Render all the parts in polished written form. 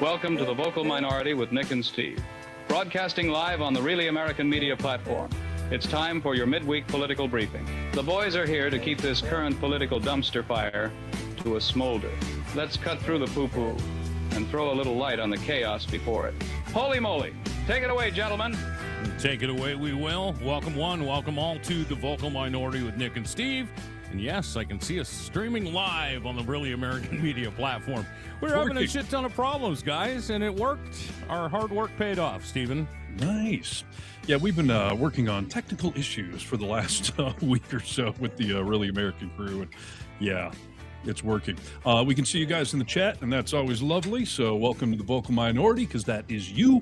Welcome to the Vocal Minority with Nick and Steve, broadcasting live on the Really American Media platform. It's time for your midweek political briefing. The boys are here to keep this current political dumpster fire to a smolder. Let's cut through the poo-poo and throw a little light on the chaos before it. Holy moly! Take it away, gentlemen. Take it away, we will. Welcome one, welcome all to the Vocal Minority with Nick and Steve. And yes, I can see us streaming live on the Really American Media platform. We're having a shit ton of problems, guys, and it worked. Our hard work paid off, Steven. Nice. Yeah, we've been working on technical issues for the last week or so with the Really American crew. And yeah, it's working. We can see you guys in the chat, and that's always lovely. So welcome to the Vocal Minority, because that is you.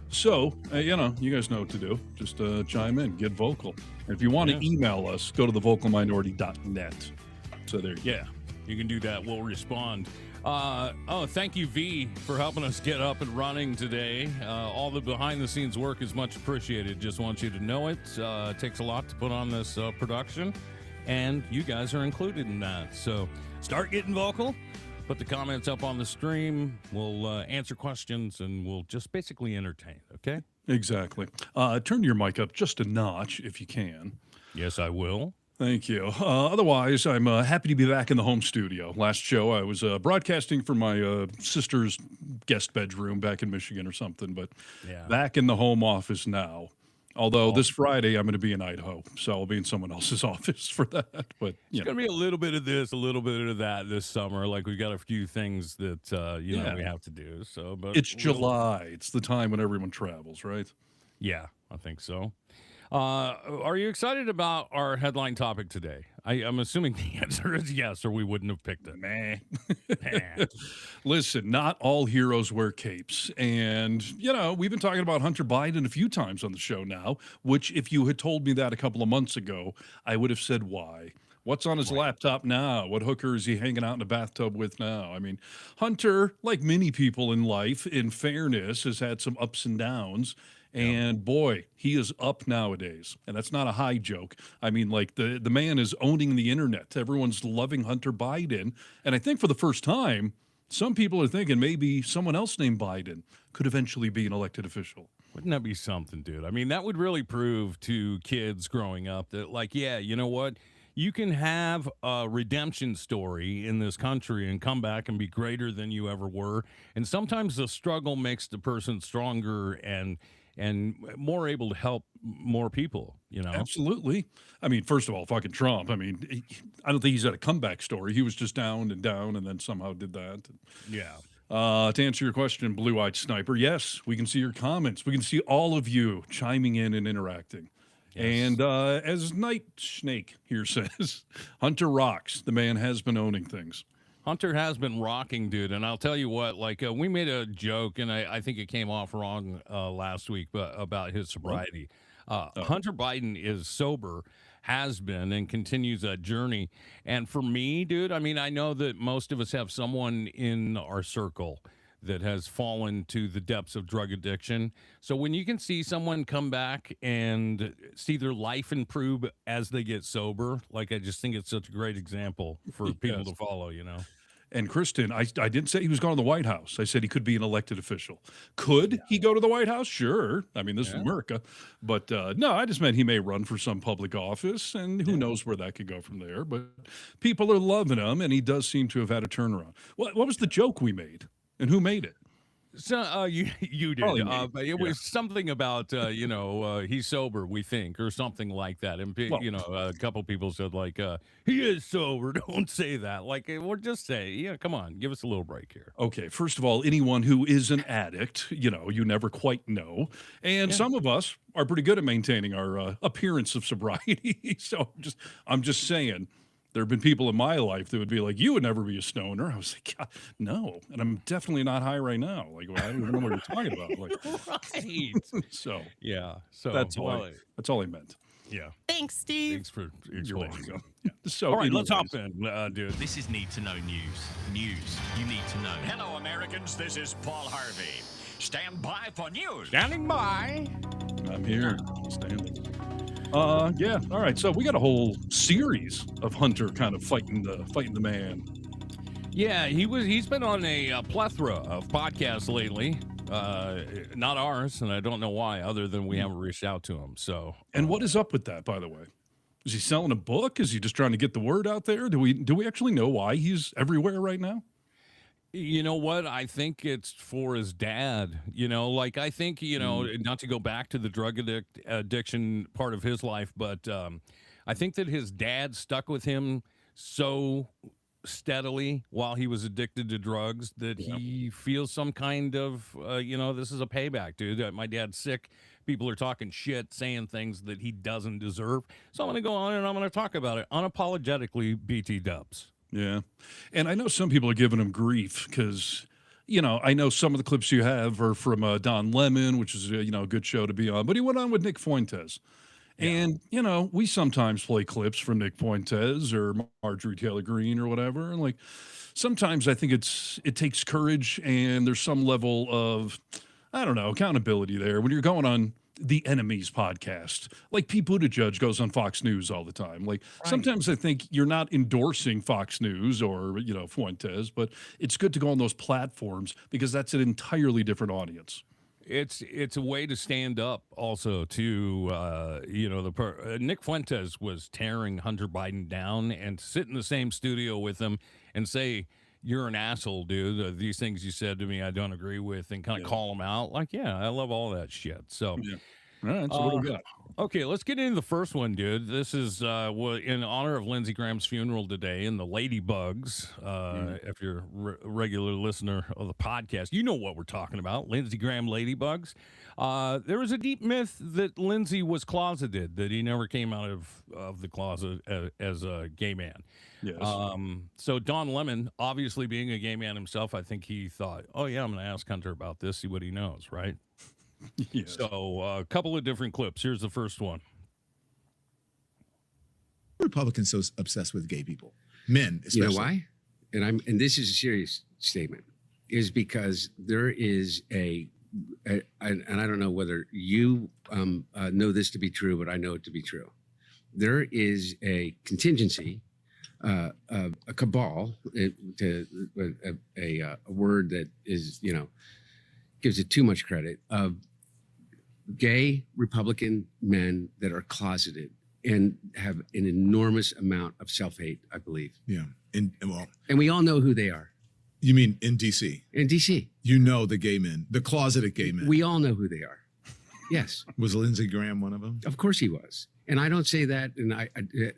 So, you guys know what to do. Just chime in, get vocal. And if you want to email us, go to thevocalminority.net. So there you go. Yeah, you can do that. We'll respond. Thank you, V, for helping us get up and running today. All the behind-the-scenes work is much appreciated. Just want you to know it. It takes a lot to put on this production, and you guys are included in that. So start getting vocal. Put the comments up on the stream. We'll answer questions, and we'll just basically entertain, okay? Exactly. Turn your mic up just a notch if you can. Yes, I will. Thank you. Otherwise, I'm happy to be back in the home studio. Last show, I was broadcasting from my sister's guest bedroom back in Michigan or something, but back in the home office now. Although this Friday, I'm going to be in Idaho, so I'll be in someone else's office for that. But it's going to be a little bit of this, a little bit of that this summer. Like, we got a few things that, we have to do. So, but it's July. It's the time when everyone travels, right? Yeah, I think so. Are you excited about our headline topic today? I'm assuming the answer is yes, or we wouldn't have picked it. Nah. Listen, not all heroes wear capes. And, we've been talking about Hunter Biden a few times on the show now, which if you had told me that a couple of months ago, I would have said why. What's on his laptop now? What hooker is he hanging out in a bathtub with now? I mean, Hunter, like many people in life, in fairness, has had some ups and downs. And boy, he is up nowadays. And that's not a high joke. I mean, like the man is owning the internet. Everyone's loving Hunter Biden. And I think for the first time, some people are thinking maybe someone else named Biden could eventually be an elected official. Wouldn't that be something, dude? I mean, that would really prove to kids growing up that, like, yeah, you know what? You can have a redemption story in this country and come back and be greater than you ever were. And sometimes the struggle makes the person stronger and more able to help more people, Absolutely. I mean, first of all, fucking Trump. I mean, I don't think he's had a comeback story. He was just down and then somehow did that. Yeah. To answer your question, Blue-Eyed Sniper, yes, we can see your comments. We can see all of you chiming in and interacting. Yes. And as Night Snake here says, Hunter rocks. The man has been owning things. Hunter has been rocking, dude, and I'll tell you what, like, we made a joke, and I think it came off wrong last week about his sobriety. Hunter Biden is sober, has been, and continues that journey. And for me, dude, I mean, I know that most of us have someone in our circle that has fallen to the depths of drug addiction. So when you can see someone come back and see their life improve as they get sober, like, I just think it's such a great example for people to follow, And Kristen, I didn't say he was going to the White House. I said he could be an elected official. Could he go to the White House? Sure. I mean, this is America. But no, I just meant he may run for some public office, and who knows where that could go from there. But people are loving him, and he does seem to have had a turnaround. What was the joke we made, and who made it? So you did, but it was something about he's sober, we think, or something like that. And a couple people said, like, he is sober. Don't say that. Like, we'll just say, come on, give us a little break here. Okay, first of all, anyone who is an addict, you never quite know, and some of us are pretty good at maintaining our appearance of sobriety. So I'm just saying. There have been people in my life that would be like, you would never be a stoner. I was like, God, no. And I'm definitely not high right now. Like, I don't even know what you're talking about. Like, right. So, yeah. So that's all I meant. Yeah. Thanks, Steve. Thanks for explaining. So, all right, let's hop in, dude. This is Need to Know News. News you need to know. Hello, Americans. This is Paul Harvey. Stand by for news. Standing by. I'm here. Standing. Yeah. All right. So we got a whole series of Hunter kind of fighting the man. Yeah, he's been on a plethora of podcasts lately. Not ours, and I don't know why, other than we haven't reached out to him. So, And what is up with that, by the way? Is he selling a book? Is he just trying to get the word out there? Do we actually know why he's everywhere right now? you know what? I think it's for his dad. Like I think not to go back to the addiction part of his life, but I think that his dad stuck with him so steadily while he was addicted to drugs that he feels some kind of this is a payback, dude. My dad's sick. People are talking shit, saying things that he doesn't deserve. So I'm going to go on and I'm going to talk about it unapologetically. BT Dubs. Yeah. And I know some people are giving him grief because, I know some of the clips you have are from Don Lemon, which is, a good show to be on. But he went on with Nick Fuentes. Yeah. And, we sometimes play clips from Nick Fuentes or Marjorie Taylor Greene or whatever. And, sometimes I think it takes courage and there's some level of, I don't know, accountability there when you're going on the Enemy's podcast. Like Pete Buttigieg goes on Fox News all the time. Sometimes I think you're not endorsing Fox News or, Fuentes, but it's good to go on those platforms because that's an entirely different audience. It's a way to stand up also to Nick Fuentes was tearing Hunter Biden down, and sit in the same studio with him and say, you're an asshole, dude. These things you said to me, I don't agree with, and kind of call him out. I love all that shit. So, all right. So what do we got? Okay, let's get into the first one, dude. This is in honor of Lindsey Graham's funeral today and the Ladybugs. If you're a regular listener of the podcast, you know what we're talking about. Lindsey Graham Ladybugs. There was a deep myth that Lindsey was closeted, that he never came out of the closet as a gay man. Yes. So Don Lemon, obviously being a gay man himself, I think he thought, oh yeah, I'm going to ask Hunter about this, see what he knows, right? Yes. So a couple of different clips. Here's the first one. Republicans so obsessed with gay people, men especially. You know why? And this is a serious statement, is because there is and I don't know whether you know this to be true, but I know it to be true. There is a contingency, a cabal, a word that is, gives it too much credit, of gay Republican men that are closeted and have an enormous amount of self-hate, I believe. Yeah. And we all know who they are. You mean in DC? In DC. The gay men, the closeted gay men. We all know who they are. Yes. Was Lindsey Graham one of them? Of course he was. And I don't say that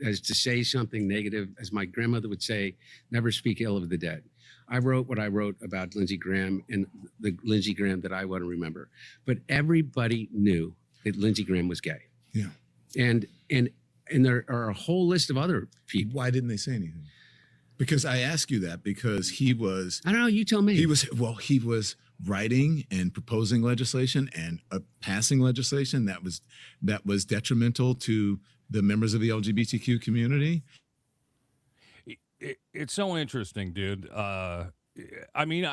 as to say something negative. As my grandmother would say, never speak ill of the dead. I wrote what I wrote about Lindsey Graham and the Lindsey Graham that I want to remember. But everybody knew that Lindsey Graham was gay. Yeah. And there are a whole list of other people. Why didn't they say anything? Because I ask you that because he was. I don't know. You tell me. He was writing and proposing legislation and passing legislation that was detrimental to the members of the LGBTQ community. It's so interesting, dude. I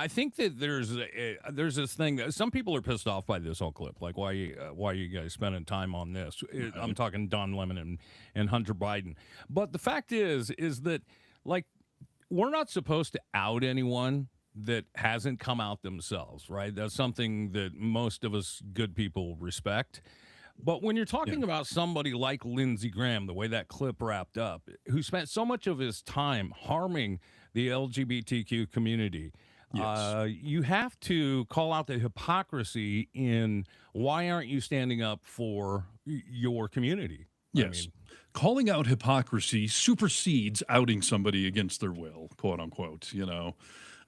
think that there's this thing that some people are pissed off by this whole clip. Like, why you guys spending time on this? I'm talking Don Lemon and Hunter Biden. But the fact is that, we're not supposed to out anyone that hasn't come out themselves, right? That's something that most of us good people respect. But when you're talking about somebody like Lindsey Graham, the way that clip wrapped up, who spent so much of his time harming the LGBTQ community, you have to call out the hypocrisy in why aren't you standing up for your community? Yes. Calling out hypocrisy supersedes outing somebody against their will, quote unquote,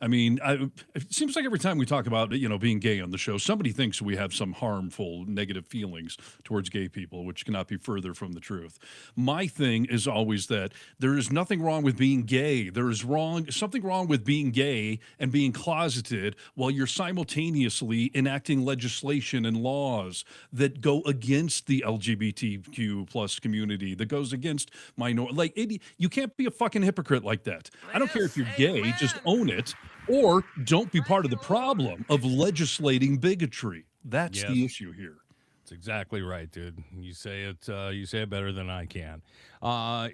it seems like every time we talk about, being gay on the show, somebody thinks we have some harmful, negative feelings towards gay people, which cannot be further from the truth. My thing is always that there is nothing wrong with being gay. There is something wrong with being gay and being closeted while you're simultaneously enacting legislation and laws that go against the LGBTQ plus community, that goes against minority. You can't be a fucking hypocrite like that. I don't care if you're gay, just own it. Or don't be part of the problem of legislating bigotry. That's the issue here. That's exactly right, dude. You say it. You say it better than I can.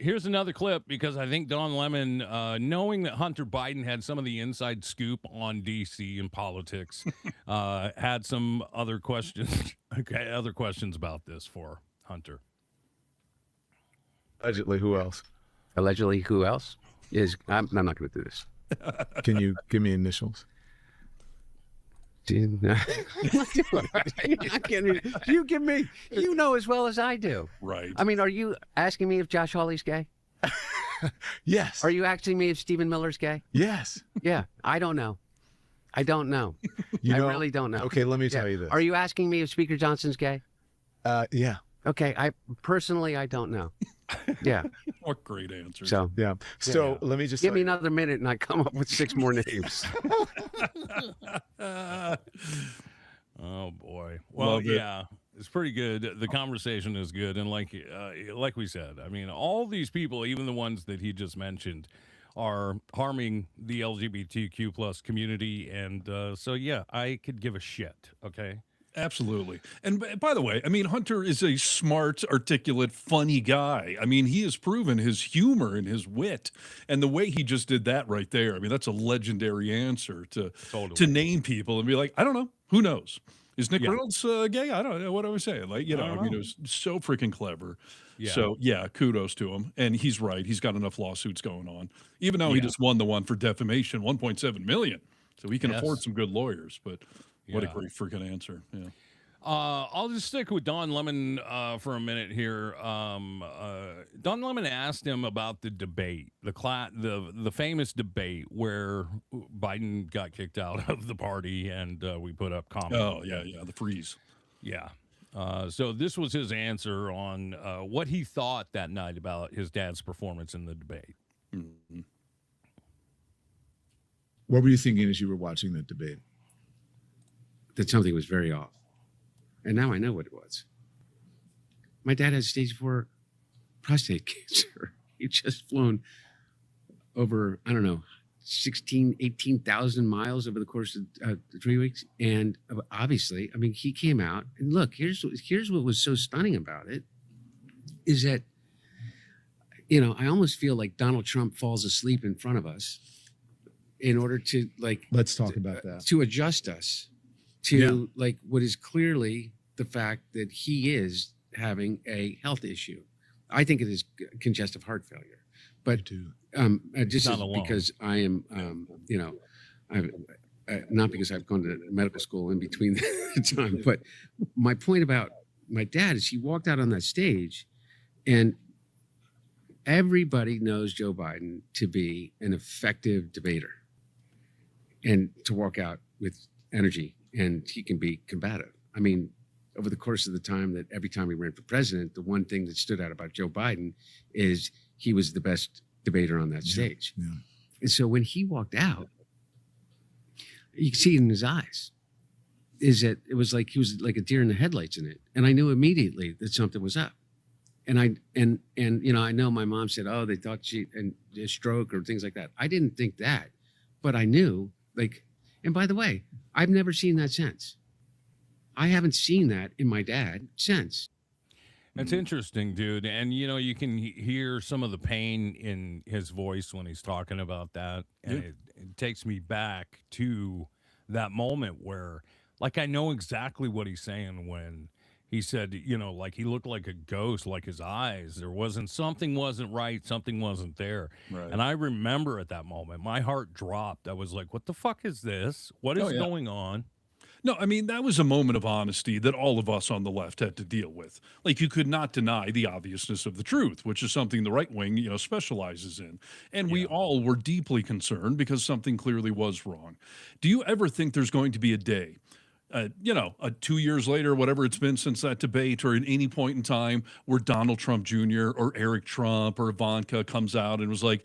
Here's another clip because I think Don Lemon, knowing that Hunter Biden had some of the inside scoop on DC and politics, had some other questions. Okay, other questions about this for Hunter. Allegedly, who else? Allegedly, who else? I'm not going to do this. Can you give me initials? You give me, you know as well as I do. Right. I mean, are you asking me if Josh Hawley's gay? Yes. Are you asking me if Stephen Miller's gay? Yes. Yeah, I don't know. I don't know. I really don't know. Okay, let me tell you this. Are you asking me if Speaker Johnson's gay? Yeah. Okay, I don't know. Yeah. What great answers. So Yeah. So let me just give me another minute and I come up with 6 more names. Oh boy. Well, yeah, it's pretty good. The conversation is good, and like we said, I mean, all these people, even the ones that he just mentioned, are harming the LGBTQ plus community, and so yeah, I could give a shit. Okay. Absolutely. And by the way, I mean, Hunter is a smart, articulate, funny guy. I mean, he has proven his humor and his wit. And the way he just did that right there, I mean, that's a legendary answer to name people and be like, I don't know. Who knows? Is Nick Reynolds gay? I don't know. What do I say? Like, you know, I mean, it was so freaking clever. Yeah. So, yeah, kudos to him. And he's right. He's got enough lawsuits going on, even though he just won the one for defamation, 1.7 million. So he can afford some good lawyers. But what a great freaking answer. Yeah. I'll just stick with Don Lemon for a minute here. Don Lemon asked him about the debate, the famous debate where Biden got kicked out of the party and we put up comments. Oh, yeah, the freeze. Yeah. So this was his answer on what he thought that night about his dad's performance in the debate. Mm-hmm. What were you thinking as you were watching the debate? That something was very off. And now I know what it was. My dad has stage 4 prostate cancer. He'd just flown over, I don't know, 18,000 miles over the course of 3 weeks. And obviously, I mean, he came out and look, here's what was so stunning about it is that, you know, I almost feel like Donald Trump falls asleep in front of us in order to let's talk about that, to adjust us to like what is clearly the fact that he is having a health issue. I think it is congestive heart failure, but just because I am, you know, not because I've gone to medical school in between the time, but my point about my dad is he walked out on that stage and everybody knows Joe Biden to be an effective debater and to walk out with energy. And he can be combative. I mean, over the course of the time that every time he ran for president, the one thing that stood out about Joe Biden is he was the best debater on that stage. Yeah. And so when he walked out, you could see it in his eyes, is that it was like he was like a deer in the headlights in it. And I knew immediately that something was up. And you know, I know my mom said, oh, they thought she and a stroke or things like that. I didn't think that, but I knew and by the way, I've never seen that since. I haven't seen that in my dad since. That's interesting, dude. And, you know, you can hear some of the pain in his voice when he's talking about that. And it takes me back to that moment where, like, I know exactly what he's saying when he said, you know, like he looked like a ghost, like his eyes. Something wasn't right. Something wasn't there. Right. And I remember at that moment, my heart dropped. I was like, what the fuck is this? What is going on? No, I mean, that was a moment of honesty that all of us on the left had to deal with. Like, you could not deny the obviousness of the truth, which is something the right wing, you know, specializes in. And we all were deeply concerned because something clearly was wrong. Do you ever think there's going to be a day, you know, 2 years later, whatever it's been since that debate, or at any point in time where Donald Trump Jr. or Eric Trump or Ivanka comes out and was like,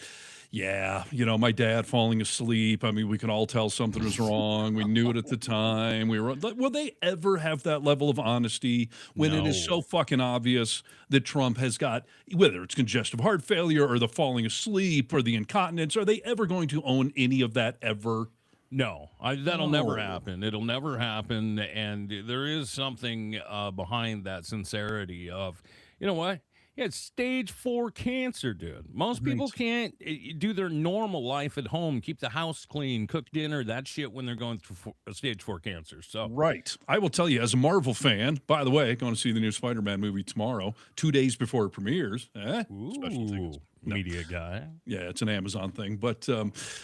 yeah, you know, my dad falling asleep. I mean, we can all tell something was wrong. We knew it at the time. Will they ever have that level of honesty when it is so fucking obvious that Trump has got, whether it's congestive heart failure or the falling asleep or the incontinence, are they ever going to own any of that ever? No, that'll never No. happen. It'll never happen. And there is something behind that sincerity of, you know what? He had stage 4 cancer, dude. Most people Right. can't do their normal life at home, keep the house clean, cook dinner, that shit when they're going through stage 4 cancer. So, Right. I will tell you, as a Marvel fan, by the way, going to see the new Spider-Man movie tomorrow, 2 days before it premieres. Special tickets. ooh, media guy. Yeah, it's an Amazon thing. But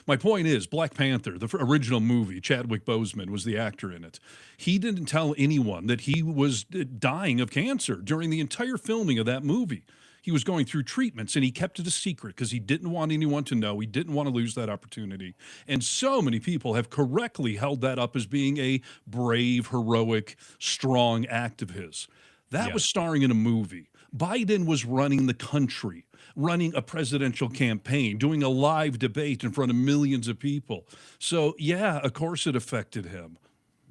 my point is, Black Panther, the original movie, Chadwick Boseman was the actor in it. He didn't tell anyone that he was dying of cancer during the entire filming of that movie. He was going through treatments and he kept it a secret because he didn't want anyone to know. He didn't want to lose that opportunity. And so many people have correctly held that up as being a brave, heroic, strong act of his. That Yeah. was starring in a movie. Biden was running the country, running a presidential campaign, doing a live debate in front of millions of people. So, yeah, of course it affected him.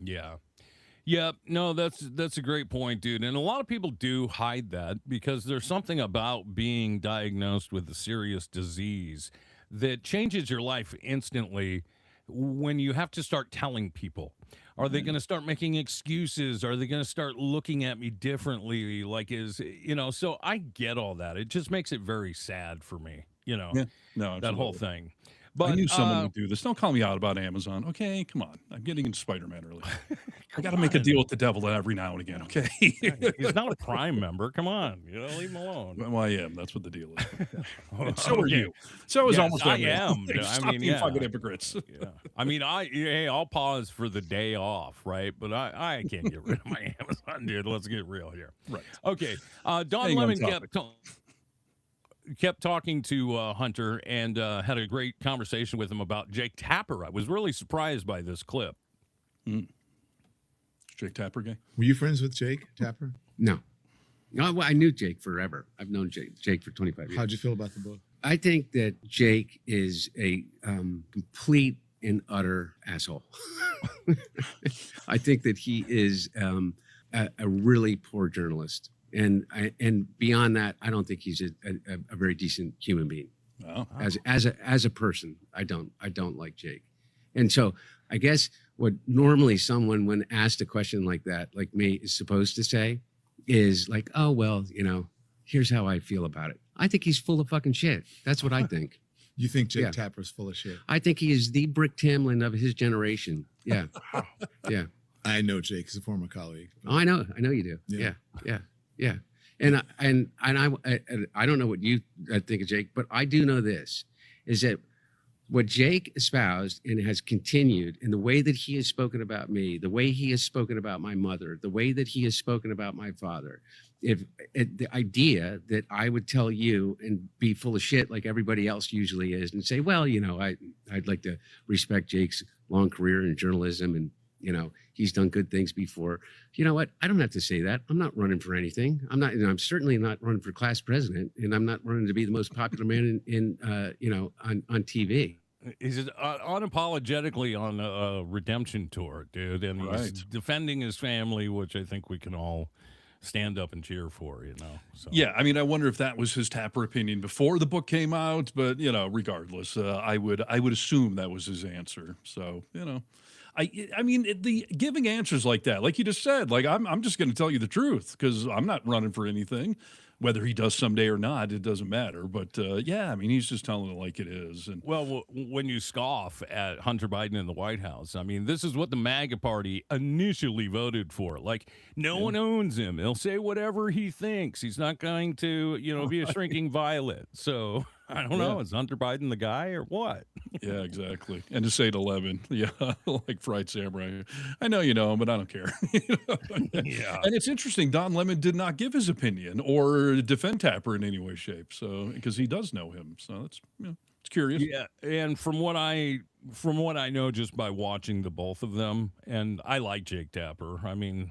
Yeah. Yeah, no, that's a great point, dude. And a lot of people do hide that because there's something about being diagnosed with a serious disease that changes your life instantly when you have to start telling people. Are they going to start making excuses? Are they going to start looking at me differently? Like, so I get all that. It just makes it very sad for me, Yeah, no, that whole absolutely. thing. But I knew someone would do this. Don't call me out about Amazon. Okay, come on. I'm getting into Spider-Man early. I got to make a deal with the devil every now and again, okay? he's not a Prime member. Come on, leave him alone. Well, I am. That's what the deal is. And so are Okay. you. So is Yes, almost I everyone. am. I Stop mean, being yeah. fucking hypocrites. Yeah. I mean, I'll pause for the day off, right? But I can't get rid of my Amazon, dude. Let's get real here. Right. Okay. Don Staying on Lemon topic. kept talking to Hunter and had a great conversation with him about Jake Tapper. I was really surprised by this clip. Jake Tapper guy? Were you friends with Jake Tapper? No. No, well, I knew Jake forever. I've known Jake for 25 years. How'd you feel about the book? I think that Jake is a complete and utter asshole. I think that he is a really poor journalist, and beyond that, I don't think he's a very decent human being. Well, As a person, I don't like Jake, and so I guess what normally someone, when asked a question like that, like me, is supposed to say is like, oh well, here's how I feel about it. I think he's full of fucking shit. That's what I think. You think Jake Yeah. Tapper's full of shit? I think he is the Brick Tamlin of his generation. Yeah. Yeah. I know Jake. He's a former colleague. Oh, I know you do. Yeah. Yeah. And I don't know what you think of Jake, but I do know this, is that what Jake espoused and has continued in the way that he has spoken about me, the way he has spoken about my mother, the way that he has spoken about my father, the idea that I would tell you and be full of shit like everybody else usually is and say, well, I'd like to respect Jake's long career in journalism and, he's done good things before. You know what? I don't have to say that. I'm not running for anything. I'm certainly not running for class president, and I'm not running to be the most popular man on TV. He's unapologetically on a redemption tour, dude, and he's Right. defending his family, which I think we can all stand up and cheer for, So. yeah, I mean, I wonder if that was his Tapper opinion before the book came out, but regardless, I would assume that was his answer. So, I mean, the giving answers like that, like you just said, like I'm just going to tell you the truth because I'm not running for anything. Whether he does someday or not, it doesn't matter. But yeah, I mean, he's just telling it like it is. And Well, when you scoff at Hunter Biden in the White House, I mean, this is what the MAGA party initially voted for. Like, no one owns him. He'll say whatever he thinks. He's not going to, be a shrinking violet. So I don't know. Is Hunter Biden the guy or what? yeah, exactly. And to say it 11, yeah, like Fried Samurai. I know you know him, but I don't care. Yeah. And it's interesting. Don Lemon did not give his opinion or defend Tapper in any way, shape. So because he does know him, so it's it's curious. Yeah, and from what I know just by watching the both of them, and I like Jake Tapper. I mean,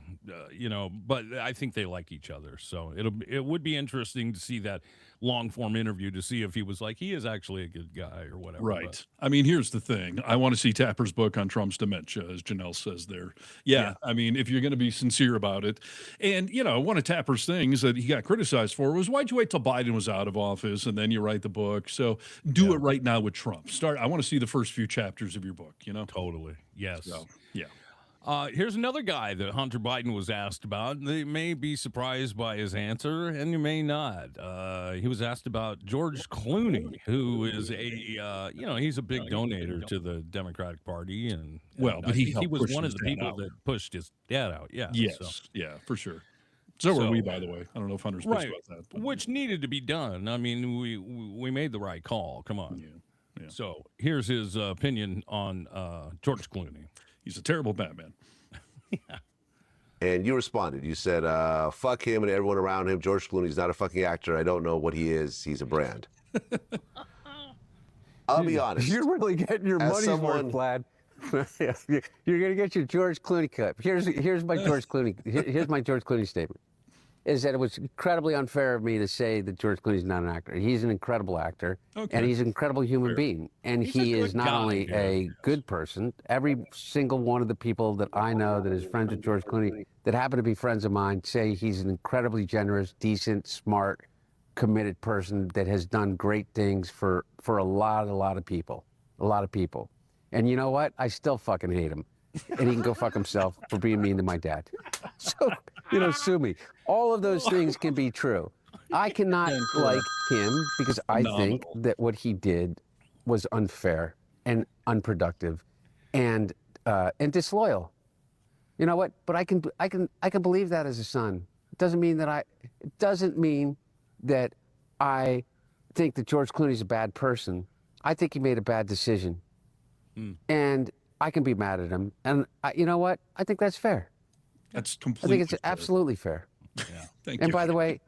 but I think they like each other. So it would be interesting to see that long form interview to see if he was like he is actually a good guy or whatever. Right. But, I mean, here's the thing. I want to see Tapper's book on Trump's dementia, as Janelle says there. Yeah. I mean, if you're going to be sincere about it. And, one of Tapper's things that he got criticized for was, why'd you wait till Biden was out of office and then you write the book? So do it right now with Trump. I want to see the first few chapters chapters of your book, you know? Totally. Yes. So, yeah. Here's another guy that Hunter Biden was asked about. They may be surprised by his answer, and you may not. He was asked about George Clooney, who is he's a big donator to the Democratic Party, and Well, but I he think helped was push one of his the dad people out. that pushed his dad out. Yeah. Yes. So. Yeah, for sure. So were we, So- by the way. I don't know if Hunter's pissed Right, about that. But which needed to be done. I mean, we made the right call. Come on. yeah. So here's his opinion on George Clooney. He's a terrible Batman. And you responded. You said, fuck him and everyone around him. George Clooney's not a fucking actor. I don't know what he is. He's a brand. I'll be honest. You're really getting your As money's someone- worth, Vlad. You're gonna get your George Clooney clip. Here's my George Clooney. Here's my George Clooney statement. Is that it was incredibly unfair of me to say that George Clooney's not an actor. He's an incredible actor, Okay. and he's an incredible human Fair. being. And He's a he is good not guy, only dude. a good person. Every single one of the people that I know that is friends with George Clooney, that happen to be friends of mine, say he's an incredibly generous, decent, smart, committed person that has done great things for a lot of people. A lot of people. And you know what? I still fucking hate him. And he can go fuck himself for being mean to my dad. So, sue me. All of those things can be true. I cannot like him because I think that what he did was unfair and unproductive and disloyal. You know what? But I can believe that as a son. It doesn't mean that I think that George Clooney's a bad person. I think he made a bad decision. And I can be mad at him. And you know what? I think that's fair. That's I completely think it's fair. absolutely fair. Thank And you. by the way,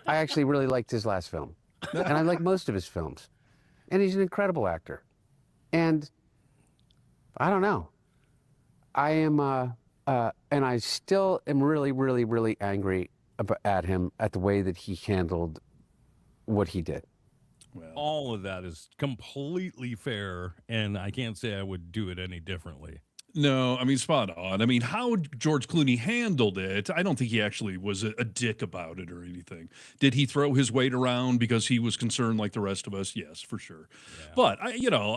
I actually really liked his last film. And I like most of his films. And he's an incredible actor. And I don't know. I am, and I still am really, really, really angry at him at the way that he handled what he did. Well, All of that is completely fair, and I can't say I would do it any differently. no, I mean, spot on. I mean, how George Clooney handled it, I don't think he actually was a dick about it or anything. Did he throw his weight around because he was concerned like the rest of us? Yes, for sure. But,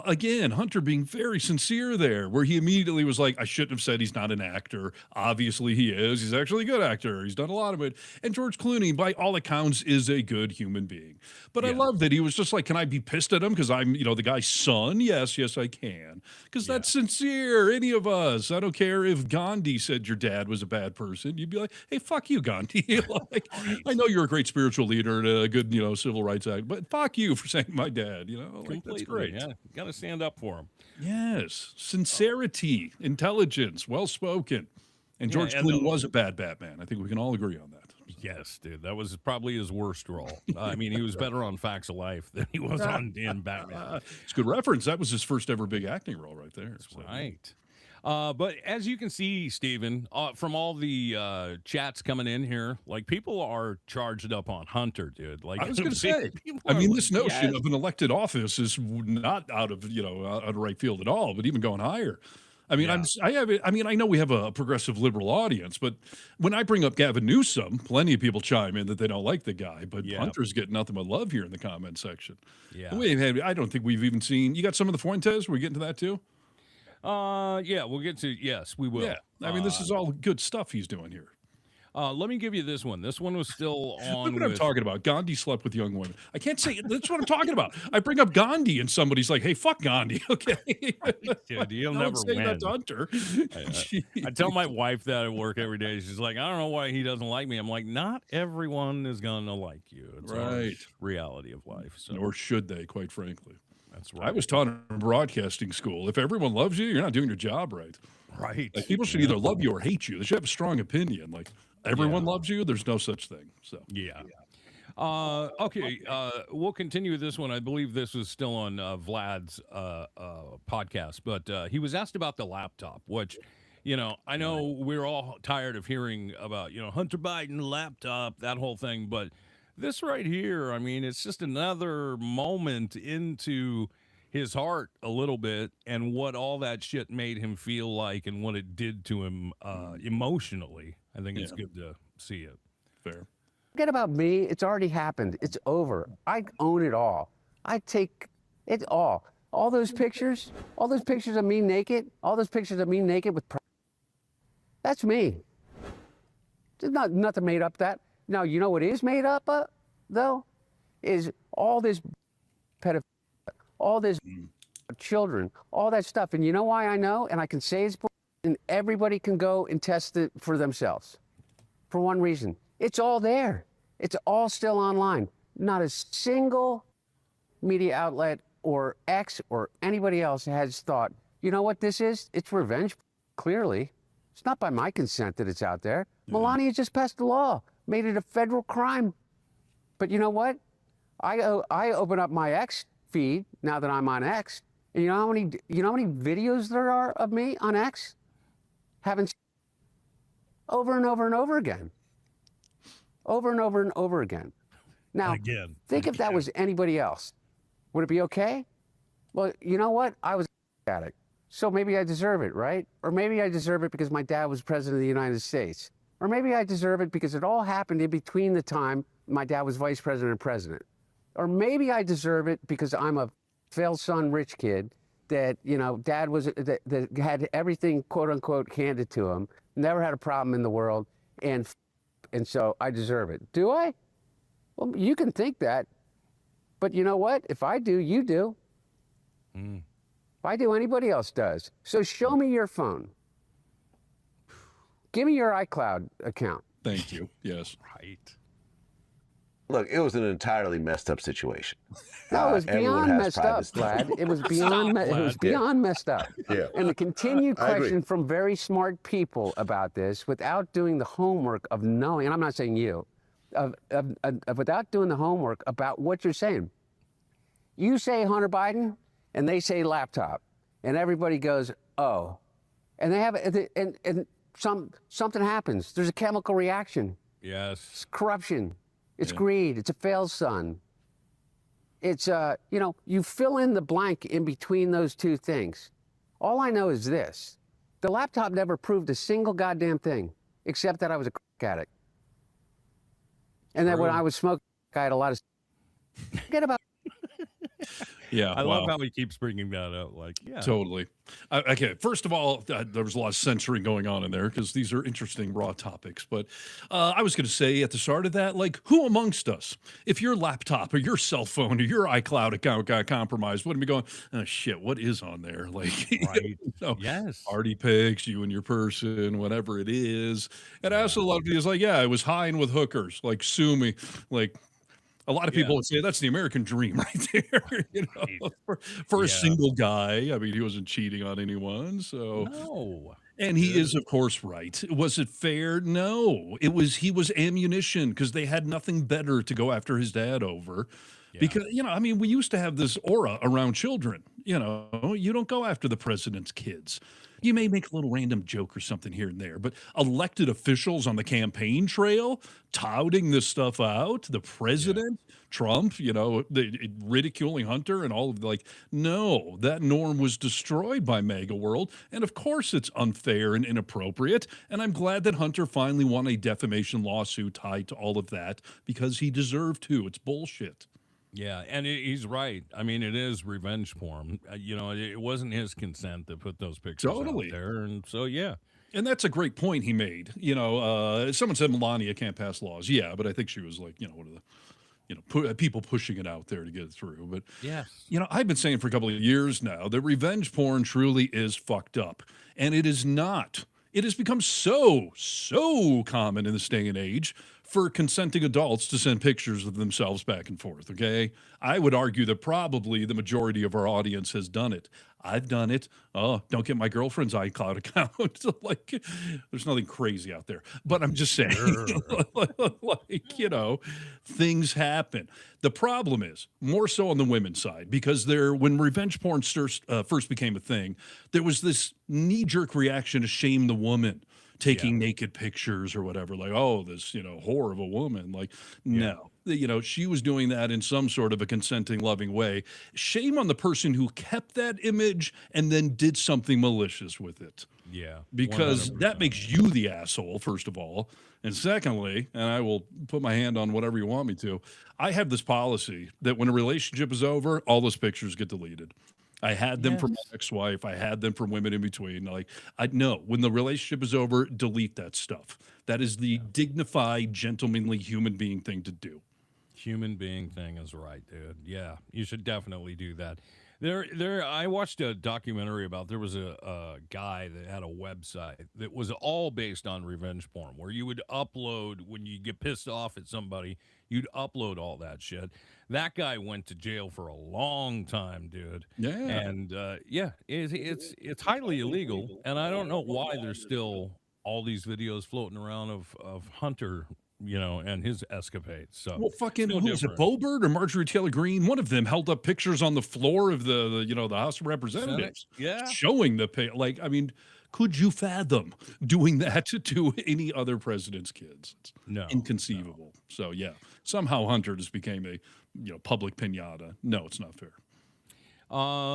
again, Hunter being very sincere there, where he immediately was like, I shouldn't have said he's not an actor. Obviously he is. He's actually a good actor. He's done a lot of it. And George Clooney, by all accounts, is a good human being. But I love that he was just like, can I be pissed at him because I'm, the guy's son? Yes, I can. Because that's sincere. Any of us. I don't care if Gandhi said your dad was a bad person. You'd be like, hey, fuck you, Gandhi. Like, I know you're a great spiritual leader and a good, civil rights act, but fuck you for saying my dad, like, that's great. Yeah, got to stand up for him. Yes. Sincerity, intelligence, well-spoken. And George and Clooney the- was a bad Batman. I think we can all agree on that. Yes, dude, that was probably his worst role. I mean, he was better on Facts of Life than he was in Batman. It's a good reference. That was his first ever big acting role right there. So. Right. But as you can see, Stephen, from all the chats coming in here, like people are charged up on Hunter, dude. Like I was going to say, people I are mean, like, this notion yes. of an elected office is not out of right field at all, but even going higher. I mean, Yeah. I know we have a progressive liberal audience, but when I bring up Gavin Newsom, plenty of people chime in that they don't like the guy, but Yeah. Hunter's getting nothing but love here in the comment section. Yeah. I don't think we've even seen, you got some of the Fuentes? We're getting to that too? Yeah, we'll get to, yes, we will. Yeah. I mean, this is all good stuff he's doing here. Let me give you this one. This one was still on. Look what I'm with- talking about. Gandhi slept with young women. I can't say that's what I'm talking about. I bring up Gandhi and somebody's like, "Hey, fuck Gandhi." Okay, Dude, you'll Don't never say win. that to Hunter. I tell my wife that at work every day. She's like, I don't know why he doesn't like me. I'm like, not everyone is gonna like you. It's a Right. reality of life. So Or should they? Quite frankly, that's right. I was taught in broadcasting school. If everyone loves you, you're not doing your job right. right. Like people should either love you or hate you. They should have a strong opinion. Like everyone loves you. There's no such thing. So Yeah. Okay. We'll continue this one. I believe this was still on Vlad's podcast, but he was asked about the laptop, which, I know we're all tired of hearing about, Hunter Biden laptop, that whole thing, but this right here, I mean, it's just another moment into his heart a little bit and what all that shit made him feel like and what it did to him emotionally. I think it's good to see it. fair. Forget about me. It's already happened. It's over. I own it all. I take it all. all those pictures of me naked, that's me. There's nothing made up that. Now, you know what is made up, though, is all this pedophilia, all this children, all that stuff. And you know why I know? And I can say it's, and everybody can go and test it for themselves. For one reason, it's all there. It's all still online. Not a single media outlet or X or anybody else has thought, you know what this is? It's revenge, clearly. It's not by my consent that it's out there. Melania just passed a law, made it a federal crime. But you know what? I open up my X feed now that I'm on X, and you know how many videos there are of me on X? Haven't over and over and over again. Over and over and over again. Now, think if that was anybody else. Would it be okay? Well, you know what? I was an addict. So maybe I deserve it, right? Or maybe I deserve it because my dad was president of the United States. Or maybe I deserve it because it all happened in between the time my dad was vice president and president. Or maybe I deserve it because I'm a failed son rich kid that, you know, dad was, that had everything, quote unquote, handed to him, never had a problem in the world, and so I deserve it. Do I? Well, you can think that. But you know what? If I do, you do. If I do, anybody else does. So show me your phone. Give me your iCloud account. Thank you. Yes. Right. Look, it was an entirely messed up situation. No, it was Everyone beyond has messed up, privacy. Vlad. It was beyond. It was beyond messed up. Yeah. And the continued I agree. question from very smart people about this, without doing the homework of knowing, and I'm not saying you, without doing the homework about what you're saying. You say Hunter Biden, and they say laptop, and everybody goes, oh, and they have, and something happens. There's a chemical reaction. Yes. It's corruption. It's greed. It's a failed son. It's, you know, you fill in the blank in between those two things. All I know is this. The laptop never proved a single goddamn thing, except that I was a crack addict. And that when I was smoking, I had a lot of... Forget about... Yeah, I love how he keeps bringing that up. Like, yeah, totally. Okay, first of all, there was a lot of censoring going on in there because these are interesting raw topics. But I was going to say at the start of that, like, who amongst us, if your laptop or your cell phone or your iCloud account got compromised, wouldn't be going, oh shit, what is on there? Like, right? You know, Yes. party pics, you and your person, whatever it is. And I also love it. It's like, yeah, I was high with hookers. Like, sue me. Like. A lot of people would say that's the American dream right there, you know, for a single guy. I mean, he wasn't cheating on anyone. So, no. And he is, of course, right. Was it fair? No, he was ammunition because they had nothing better to go after his dad over. Because, you know, I mean, we used to have this aura around children. You know, you don't go after the president's kids. You may make a little random joke or something here and there, but elected officials on the campaign trail touting this stuff out, the president, Trump, you know, ridiculing Hunter and all of no, that norm was destroyed by MAGA world. And of course it's unfair and inappropriate. And I'm glad that Hunter finally won a defamation lawsuit tied to all of that because he deserved to. It's bullshit. Yeah, and he's right. I mean, it is revenge porn. You know, it wasn't his consent to put those pictures out there, and so yeah. And that's a great point he made. You know, someone said Melania can't pass laws. Yeah, but I think she was like, you know, one of the, you know, people pushing it out there to get it through. But yes, you know, I've been saying for a couple of years now that revenge porn truly is fucked up, and it is not. It has become so common in this day and age for consenting adults to send pictures of themselves back and forth, okay? I would argue that probably the majority of our audience has done it. I've done it. Oh, don't get my girlfriend's iCloud account. Like, there's nothing crazy out there. But I'm just saying, like, you know, things happen. The problem is more so on the women's side because when revenge porn first became a thing, there was this knee-jerk reaction to shame the woman taking naked pictures or whatever, like, oh, this, you know, whore of a woman. Like, no, you know, she was doing that in some sort of a consenting, loving way. Shame on the person who kept that image and then did something malicious with it. Yeah. Because 100%. that makes you the asshole, first of all. And secondly, and I will put my hand on whatever you want me to, I have this policy that when a relationship is over, all those pictures get deleted. I had them for my ex-wife. I had them for women in between. Like, I know when the relationship is over, delete that stuff. That is the dignified, gentlemanly human being thing to do. Human being thing is right, dude. Yeah, you should definitely do that. I watched a documentary about, there was a guy that had a website that was all based on revenge porn, where you would upload, when you get pissed off at somebody, you'd upload all that shit. That guy went to jail for a long time, dude. Yeah. And it's highly illegal, and I don't know why there's still all these videos floating around of Hunter, and his escapades. So, well, fucking, who was it, Boebert or Marjorie Taylor Greene? One of them held up pictures on the floor of the House of Representatives, showing like, I mean, could you fathom doing that to any other president's kids? It's inconceivable. No. So yeah, somehow Hunter just became a public pinata. No, it's not fair.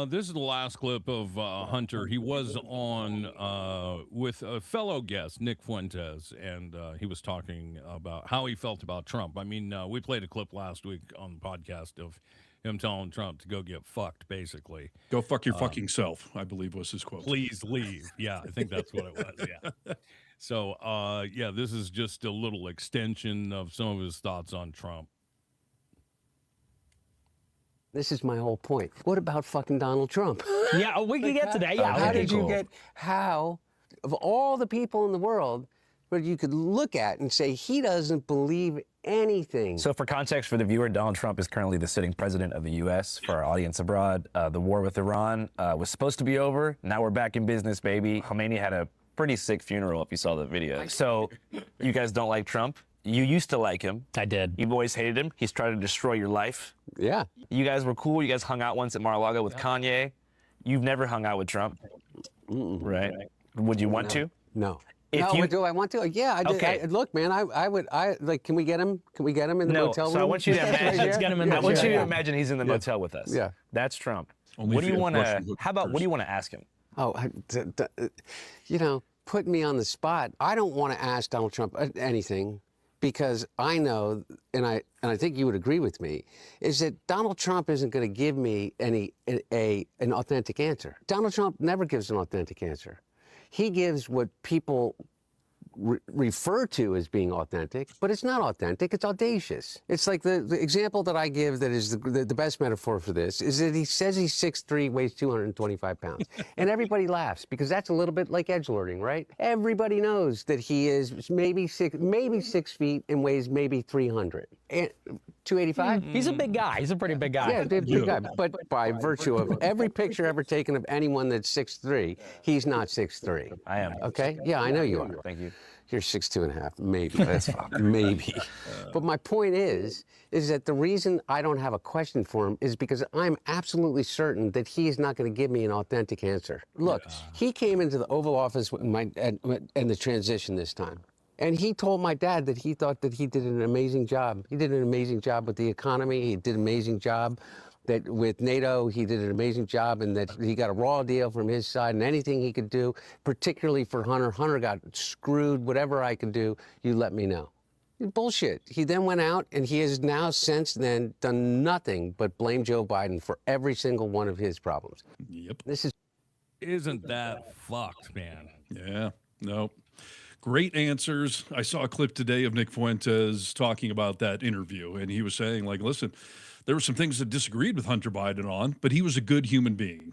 This is the last clip of Hunter. He was on with a fellow guest, Nick Fuentes, and he was talking about how he felt about Trump. I mean, we played a clip last week on the podcast of him telling Trump to go get fucked, basically. Go fuck your fucking self, I believe was his quote. Please leave. Yeah, I think that's what it was, yeah. So, this is just a little extension of some of his thoughts on Trump. This is my whole point. What about fucking Donald Trump? Yeah, we can get to that. Yeah, how did you get, of all the people in the world, but you could look at and say he doesn't believe anything. So for context for the viewer, Donald Trump is currently the sitting president of the U.S. For our audience abroad. The war with Iran was supposed to be over. Now we're back in business, baby. Khomeini had a pretty sick funeral, if you saw the video. So you guys don't like Trump? You used to like him. I did. You've always hated him. He's tried to destroy your life. Yeah. You guys were cool. You guys hung out once at Mar-a-Lago with Kanye. You've never hung out with Trump, right? Would you want to? No. Do I want to? Yeah, I did. Okay. Look, man, I would, can we get him? Can we get him in the motel room? So I want you to imagine. Let's get him in I want you to imagine he's in the motel with us. Yeah. That's Trump. What do you want to, what do you want to ask him? Oh, putting me on the spot. I don't want to ask Donald Trump anything, because I know, and I think you would agree with me, is that Donald Trump isn't going to give me an authentic answer. Donald Trump never gives an authentic answer. He gives what people refer to as being authentic, but it's not authentic, it's audacious. It's like the example that I give that is the best metaphor for this is that he says he's 6'3", weighs 225 pounds. And everybody laughs, because that's a little bit like edgelording, right? Everybody knows that he is maybe 6 feet and weighs maybe 300. And 285? He's a big guy. He's a pretty big guy. Yeah, big guy. But by virtue of every picture ever taken of anyone that's 6'3", he's not 6'3". I am. Okay? Yeah, I know you are. Thank you. You're 6'2.5", maybe. That's maybe. But my point is that the reason I don't have a question for him is because I'm absolutely certain that he is not going to give me an authentic answer. Look, he came into the Oval Office and the transition this time. And he told my dad that he thought that he did an amazing job. He did an amazing job with the economy. He did an amazing job that with NATO, he did an amazing job, and that he got a raw deal from his side, and anything he could do, particularly for Hunter. Hunter got screwed. Whatever I could do, you let me know. Bullshit. He then went out, and he has now since then done nothing but blame Joe Biden for every single one of his problems. Yep. Isn't that fucked, man? Yeah. No. Great answers. I saw a clip today of Nick Fuentes talking about that interview, and he was saying, like, listen, there were some things that disagreed with Hunter Biden on, but he was a good human being.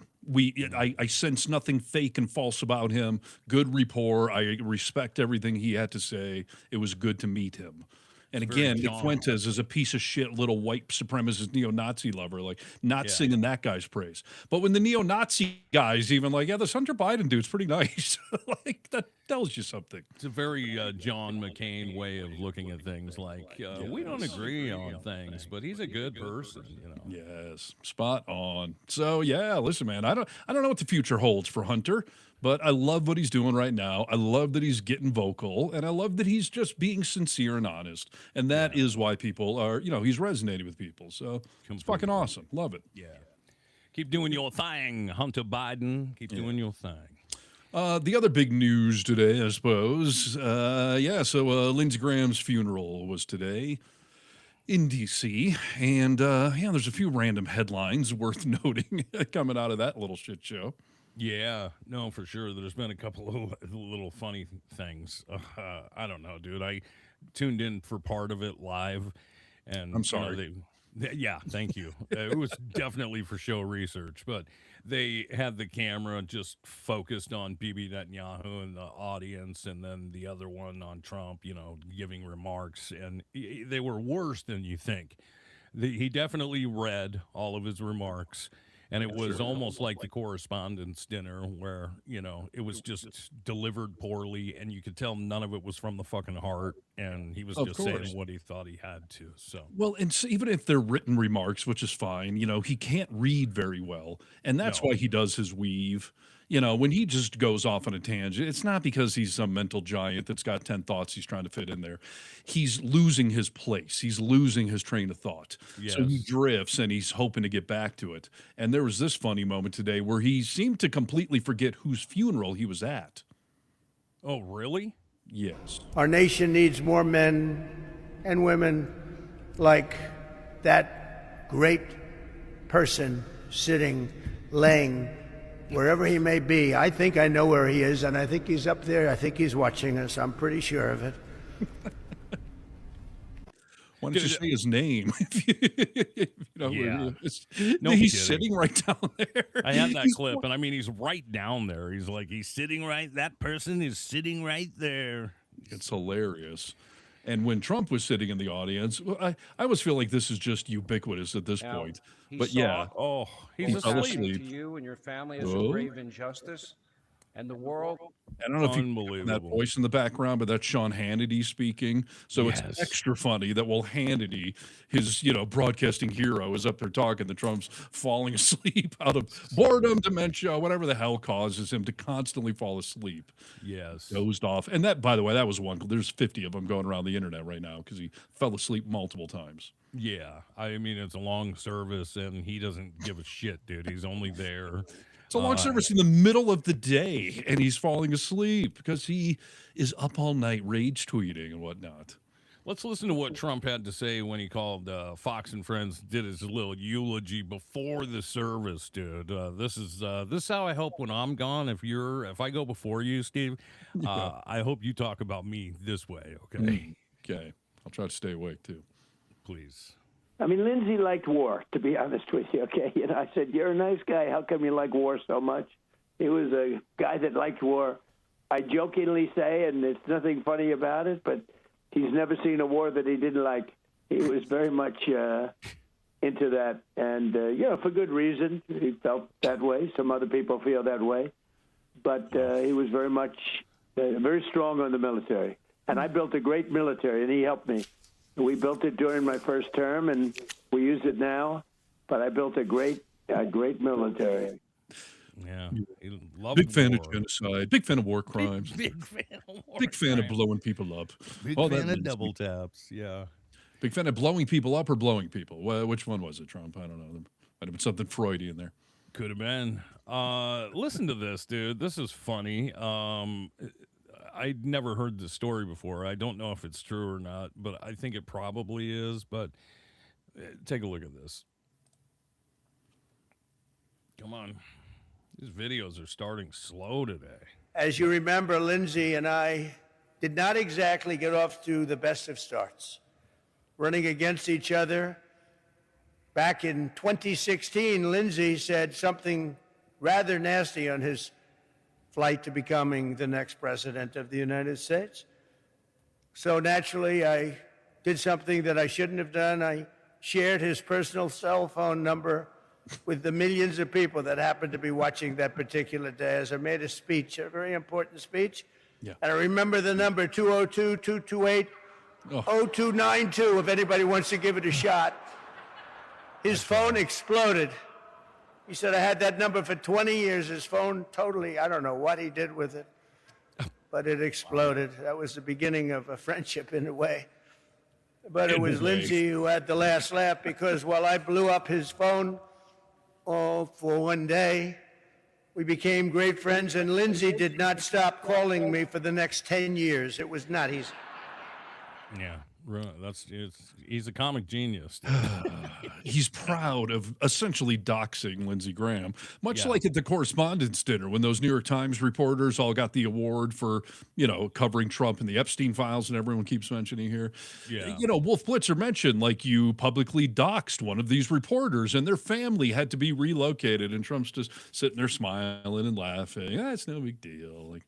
I sense nothing fake and false about him. Good rapport. I respect everything he had to say. It was good to meet him. And again, Nick Fuentes is a piece of shit little white supremacist neo-Nazi lover, like not singing that guy's praise. But when the neo-Nazi guys even like, yeah, this Hunter Biden dude's pretty nice, like that tells you something. It's a very John McCain way of looking at things. Like we don't agree on things, but he's a good person, you know. Yes, spot on. So yeah, listen, man, I don't know what the future holds for Hunter. But I love what he's doing right now. I love that he's getting vocal, and I love that he's just being sincere and honest. And that is why people are, he's resonating with people. So it's fucking awesome. Love it. Yeah. Keep doing your thing, Hunter Biden. Keep doing your thing. The other big news today, I suppose. So Lindsey Graham's funeral was today. in DC, and yeah, there's a few random headlines worth noting coming out of that little shit show. Yeah, no, for sure. There's been a couple of little funny things. I don't know, dude. I tuned in for part of it live, and I'm sorry. Yeah, thank you. It was definitely for show research, but they had the camera just focused on Bibi Netanyahu and the audience, and then the other one on Trump, giving remarks, and they were worse than you think. He definitely read all of his remarks, and it was almost like the correspondence dinner where, it was just delivered poorly, and you could tell none of it was from the fucking heart, and he was just saying what he thought he had to. So, well, and so even if they're written remarks, which is fine, he can't read very well, and that's why he does his weave. When he just goes off on a tangent, it's not because he's some mental giant that's got 10 thoughts he's trying to fit in there. He's losing his place. He's losing his train of thought. Yes. So he drifts and he's hoping to get back to it. And there was this funny moment today where he seemed to completely forget whose funeral he was at. Oh, really? Yes. Our nation needs more men and women like that great person sitting, laying, wherever he may be. I think I know where he is, and I think he's up there. I think he's watching us. I'm pretty sure of it. Why don't you say his name? Yeah. He's sitting right down there. I have that clip, and I mean, he's right down there. He's sitting right, that person is sitting right there. It's hilarious. And when Trump was sitting in the audience, I always feel like this is just ubiquitous at this point. But yeah. Oh, he's To asleep. you and your family is a grave injustice, and the world. I don't know if you hear that voice in the background, but that's Sean Hannity speaking. So it's extra funny that Hannity, his broadcasting hero, is up there talking. The Trump's falling asleep out of boredom, dementia, whatever the hell causes him to constantly fall asleep. Yes, dozed off. And that, by the way, that was one. There's 50 of them going around the internet right now because he fell asleep multiple times. Yeah, I mean, it's a long service, and he doesn't give a shit, dude. He's only there. It's a long service in the middle of the day, and he's falling asleep because he is up all night rage tweeting and whatnot. Let's listen to what Trump had to say when he called Fox and Friends, did his little eulogy before the service, dude. This is how I hope when I'm gone. If I go before you, Steve, I hope you talk about me this way, okay? Okay, I'll try to stay awake too. Please. I mean, Lindsay liked war, to be honest with you, okay? I said, you're a nice guy. How come you like war so much? He was a guy that liked war. I jokingly say, and there's nothing funny about it, but he's never seen a war that he didn't like. He was very much into that, and, for good reason. He felt that way. Some other people feel that way. But he was very much, very strong on the military. And I built a great military, and he helped me. We built it during my first term, and we use it now. But I built a great military. Yeah, big fan of genocide. Big fan of war crimes. Big fan of war Big fan of blowing people up. Big fan of double taps. Yeah. Big fan of blowing people up or blowing people. Well, which one was it, Trump? I don't know. There might have been something Freudian there. Could have been. Listen to this, dude. This is funny. I'd never heard this story before. I don't know if it's true or not, but I think it probably is. But take a look at this. Come on. These videos are starting slow today. As you remember, Lindsay and I did not exactly get off to the best of starts. Running against each other. Back in 2016, Lindsay said something rather nasty on his flight to becoming the next president of the United States. So naturally, I did something that I shouldn't have done. I shared his personal cell phone number with the millions of people that happened to be watching that particular day as I made a speech, a very important speech. Yeah. And I remember the number 202-228-0292 if anybody wants to give it a shot. His phone exploded. He said, I had that number for 20 years. His phone totally, I don't know what he did with it, but it exploded. That was the beginning of a friendship in a way. But it was Lindsay who had the last laugh because while I blew up his phone for one day, we became great friends, and Lindsay did not stop calling me for the next 10 years. It was not easy. Yeah. Right. He's a comic genius. He's proud of essentially doxing Lindsey Graham, much Yeah. like at the Correspondents' Dinner when those New York Times reporters all got the award for, covering Trump and the Epstein files, and everyone keeps mentioning here. Yeah. Wolf Blitzer mentioned, like, you publicly doxed one of these reporters and their family had to be relocated, and Trump's just sitting there smiling and laughing. Yeah, it's no big deal. Like,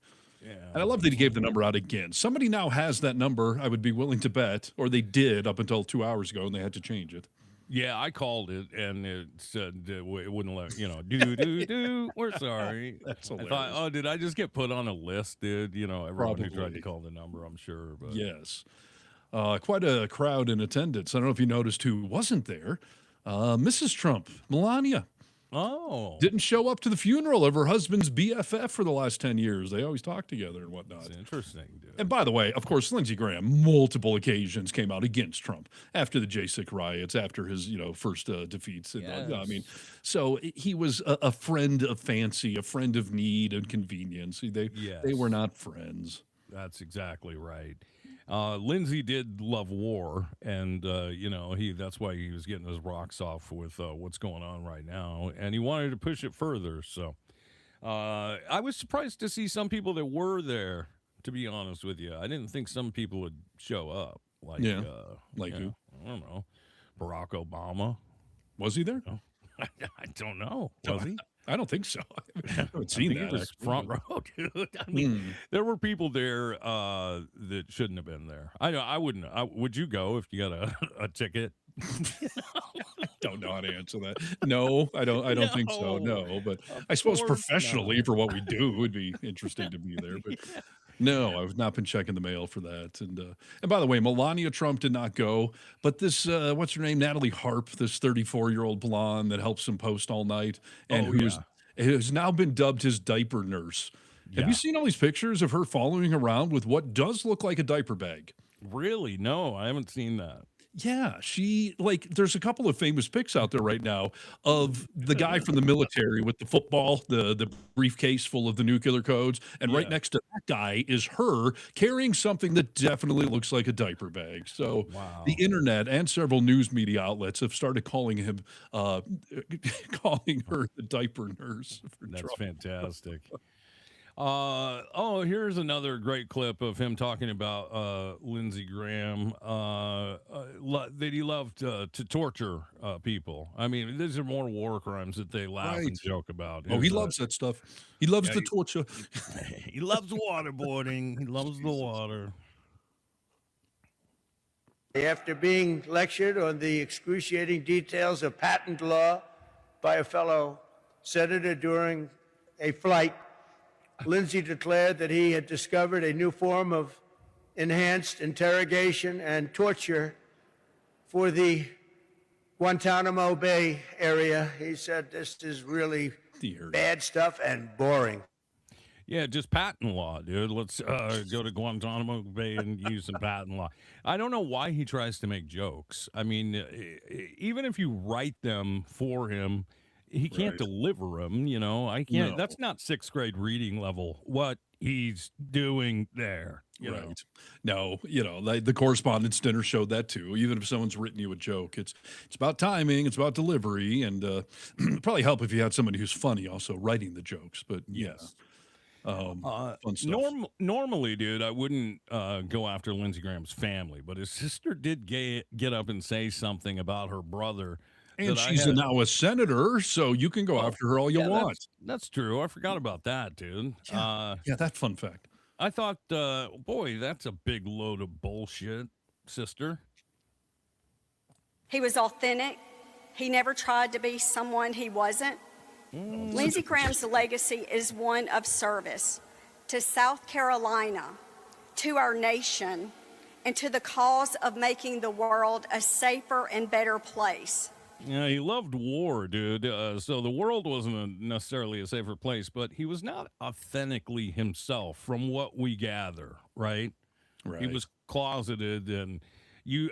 Yeah. and I love that he gave the number out again. Somebody now has that number, I would be willing to bet, or they did up until 2 hours ago, and they had to change it. Yeah, I called it and it said it wouldn't let do. We're sorry. That's I hilarious. thought, oh, did I just get put on a list, dude? Everyone who tried Probably. to call the number, I'm sure. But Yes. Quite a crowd in attendance. I don't know if you noticed who wasn't there. Mrs. Trump, Melania, oh, didn't show up to the funeral of her husband's BFF for the last 10 years. They always talk together and whatnot. that's interesting, dude. And by the way, of course, Lindsey Graham, multiple occasions came out against Trump after the J6 riots, after his, first defeats. And, I mean, so he was a friend of fancy, a friend of need and convenience. They were not friends. That's exactly right. Lindsey did love war, and that's why he was getting his rocks off with what's going on right now, and he wanted to push it further. So I was surprised to see some people that were there. To be honest with you, I didn't think some people would show up. Like, like who? I don't know. Barack Obama. Was he there? I don't know. Was he? I don't think so. I haven't seen He that. was actually. front row, dude. I mean, there were people there that shouldn't have been there. I wouldn't. Would you go if you got a ticket? Don't know how to answer that. No, I don't think so. No, but I suppose course professionally for what we do, it would be interesting to be there. But no, I've not been checking the mail for that. And by the way, Melania Trump did not go, but this what's her name, Natalie Harp, this 34-year-old blonde that helps him post all night, and who has now been dubbed his diaper nurse. Have you seen all these pictures of her following around with what does look like a diaper bag? Really? No, I haven't seen that. Yeah, there's a couple of famous pics out there right now of the guy from the military with the football, the briefcase full of the nuclear codes, and right next to that guy is her carrying something that definitely looks like a diaper bag. So the internet and several news media outlets have started calling him, calling her the diaper nurse. That's fantastic. Here's another great clip of him talking about Lindsey Graham, that he loved to torture people. I mean, these are more war crimes that they laugh and joke about. Oh, he loves that stuff. He loves the torture. He loves waterboarding. He loves the water. After being lectured on the excruciating details of patent law by a fellow senator during a flight, Lindsey declared that he had discovered a new form of enhanced interrogation and torture for the Guantanamo Bay area. He said this is really bad stuff and boring. Yeah, just patent law, dude. Let's go to Guantanamo Bay and use some patent law. I don't know why he tries to make jokes. I mean, even if you write them for him, he can't deliver them, I can't. No. That's not sixth grade reading level what he's doing there. You know? No, the Correspondents' Dinner showed that too. Even if someone's written you a joke, it's about timing, it's about delivery, and it'd probably help if you had somebody who's funny also writing the jokes. But fun stuff. Normally, dude, I wouldn't go after Lindsey Graham's family, but his sister did get up and say something about her brother. And she's now a senator, so you can go after her all you want. That's true. I forgot about that, dude. Yeah, that fun fact. I thought, boy, that's a big load of bullshit, sister. He was authentic. He never tried to be someone he wasn't. Lindsey Graham's legacy is one of service to South Carolina, to our nation, and to the cause of making the world a safer and better place. Yeah, he loved war, dude. So the world wasn't necessarily a safer place, but he was not authentically himself from what we gather, right? He was closeted, and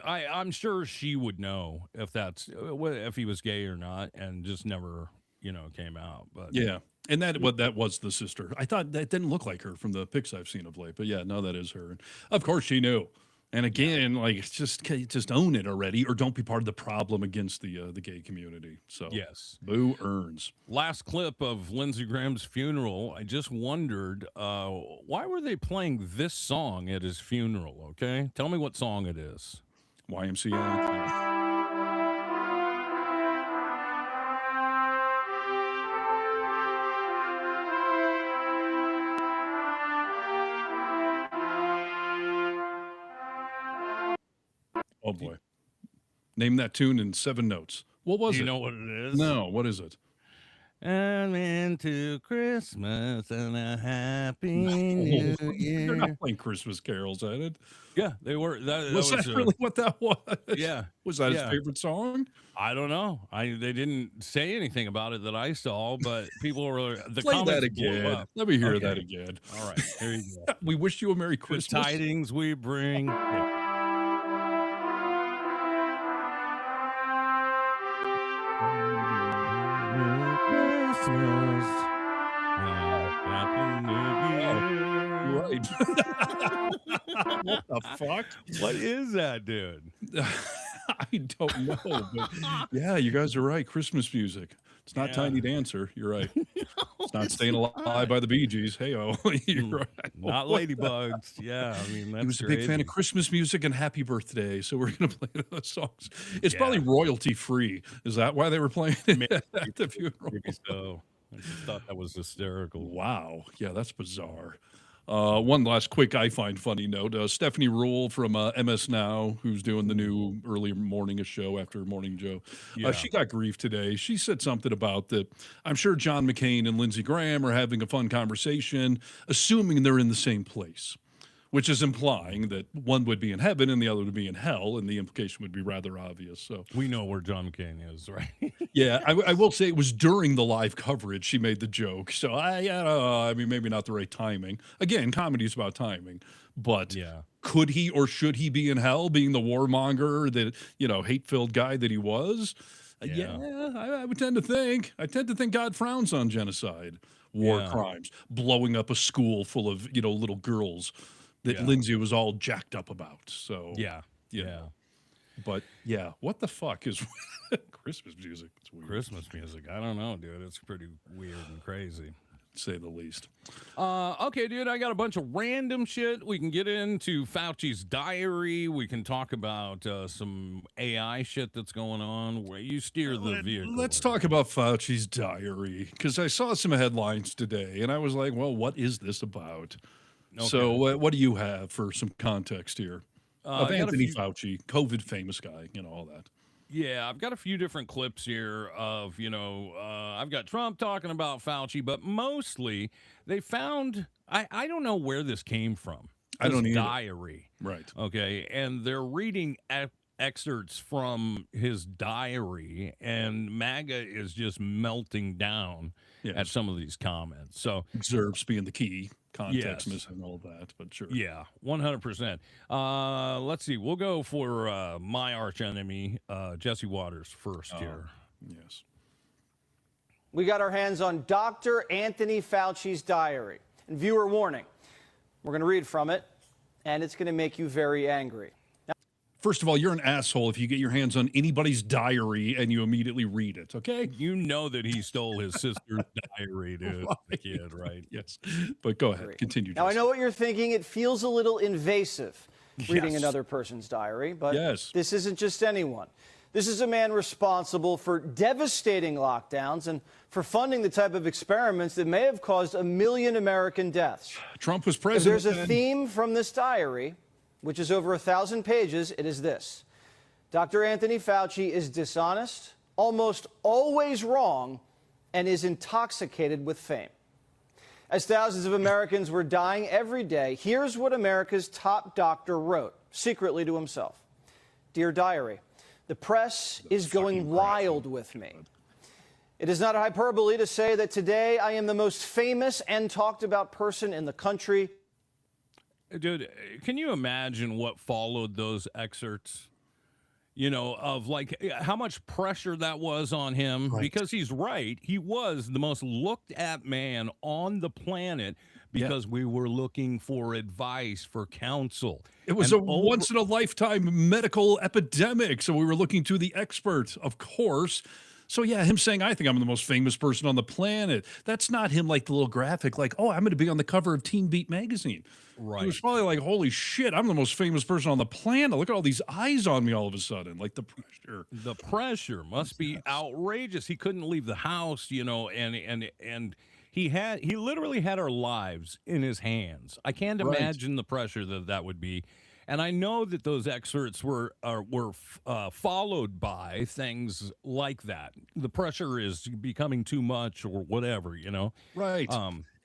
I'm sure she would know if he was gay or not, and just never, came out. But yeah, and that was the sister. I thought that didn't look like her from the pics I've seen of late, but yeah, no, that is her. And of course, she knew. And again, like it's just own it already, or don't be part of the problem against the gay community. So Yes. boo earns. Last clip of Lindsey Graham's funeral. I just wondered why were they playing this song at his funeral? Okay, tell me what song it is. YMCA. Oh boy. Name that tune in 7 notes. What was Do it? you know what it is? No, what is it? I'm into Christmas and a happy new They're year. not playing Christmas carols at it. Yeah, they were. That Was that really what that was? Yeah. Was that his Yeah. favorite song? I don't know. They didn't say anything about it that I saw, but people were the Play comments that blew again. up. Let me hear Okay. that again. All right, here you go. We wish you a Merry Good Christmas. tidings we bring. Christmas. Happy New Year. Right. What the fuck? What is that, dude? I don't know, but yeah, you guys are right. Christmas music. It's not Yeah. Tiny Dancer. You're right. It's not Staying Alive by the Bee Gees. Hey-oh. You're right. Not What the- ladybugs. Yeah, I mean that's He was a big fan crazy. of Christmas music and Happy Birthday, so we're going to play those songs. It's Yeah. probably royalty free. Is that why they were playing it Maybe. at the funeral? Maybe so. I just thought that was hysterical. Wow. Yeah, that's bizarre. One last quick I find funny note. Stephanie Rule from MS Now, who's doing the new early morning show after Morning Joe, Yeah. she got grief today. She said something about that. I'm sure John McCain and Lindsey Graham are having a fun conversation, assuming they're in the same place, which is implying that one would be in heaven and the other would be in hell, and the implication would be rather obvious. So We know where John McCain is, right? yeah, I will say it was during the live coverage she made the joke. So I mean, maybe not the right timing. Again, comedy is about timing. But Yeah. could he or should he be in hell, being the warmonger, that hate-filled guy that he was? Yeah. I would tend to think. I tend to think God frowns on genocide, war Yeah. crimes, blowing up a school full of little girls that Yeah. Lindsay was all jacked up about. So Yeah. you Yeah. know. But yeah, what the fuck is Christmas music? It's weird. Christmas music. I don't know, dude. It's pretty weird and crazy. To say the least. Okay, dude, I got a bunch of random shit. We can get into Fauci's diary. We can talk about some AI shit that's going on. Where you steer the vehicle. Let's talk about Fauci's diary, because I saw some headlines today and I was like, well, what is this about? So what do you have for some context here? Of I got a Anthony few- Fauci, COVID famous guy, all that. Yeah, I've got a few different clips here of, I've got Trump talking about Fauci, but mostly they found, I don't know where this came from. I don't This either. diary. Right. Okay. And they're reading excerpts from his diary, and MAGA is just melting down at Yes. some of these comments. So, Observes being the key, context Yes. missing, all that, but sure. yeah, 100%. Let's see. We'll go for my arch enemy, Jesse Waters, first here. Yes. We got our hands on Dr. Anthony Fauci's diary. And viewer warning, we're going to read from it, and it's going to make you very angry. First of all, you're an asshole if you get your hands on anybody's diary and you immediately read it, okay? You know that he stole his sister's diary, dude. The kid, right? Yes. But go ahead. Continue. Now, I Jesse. know what you're thinking. It feels a little invasive reading Yes. another person's diary, but Yes. this isn't just anyone. This is a man responsible for devastating lockdowns and for funding the type of experiments that may have caused 1 million American deaths. Trump was If president. there's a then. theme from this diary, which is over 1,000 pages, it is this. Dr. Anthony Fauci is dishonest, almost always wrong, and is intoxicated with fame. As thousands of Americans were dying every day, here's what America's top doctor wrote, secretly to himself. Dear Diary, the press is going wild with me. It is not a hyperbole to say that today I am the most famous and talked about person in the country. Dude, can you imagine what followed those excerpts? you know, of like how much pressure that was on him, because he's right. He was the most looked at man on the planet because we were looking for advice, for counsel. It was And a once in a lifetime medical epidemic. So we were looking to the expert, of course. So yeah, him saying, I think I'm the most famous person on the planet. That's not him like the little graphic, like, oh, I'm going to be on the cover of Teen Beat magazine. Right. He was probably like, holy shit, I'm the most famous person on the planet. Look at all these eyes on me all of a sudden. Like the pressure. The pressure must be outrageous. He couldn't leave the house, you know, and he literally had our lives in his hands. I can't imagine the pressure that would be. And I know that those excerpts were followed by things like that. The pressure is becoming too much or whatever, you know? Right.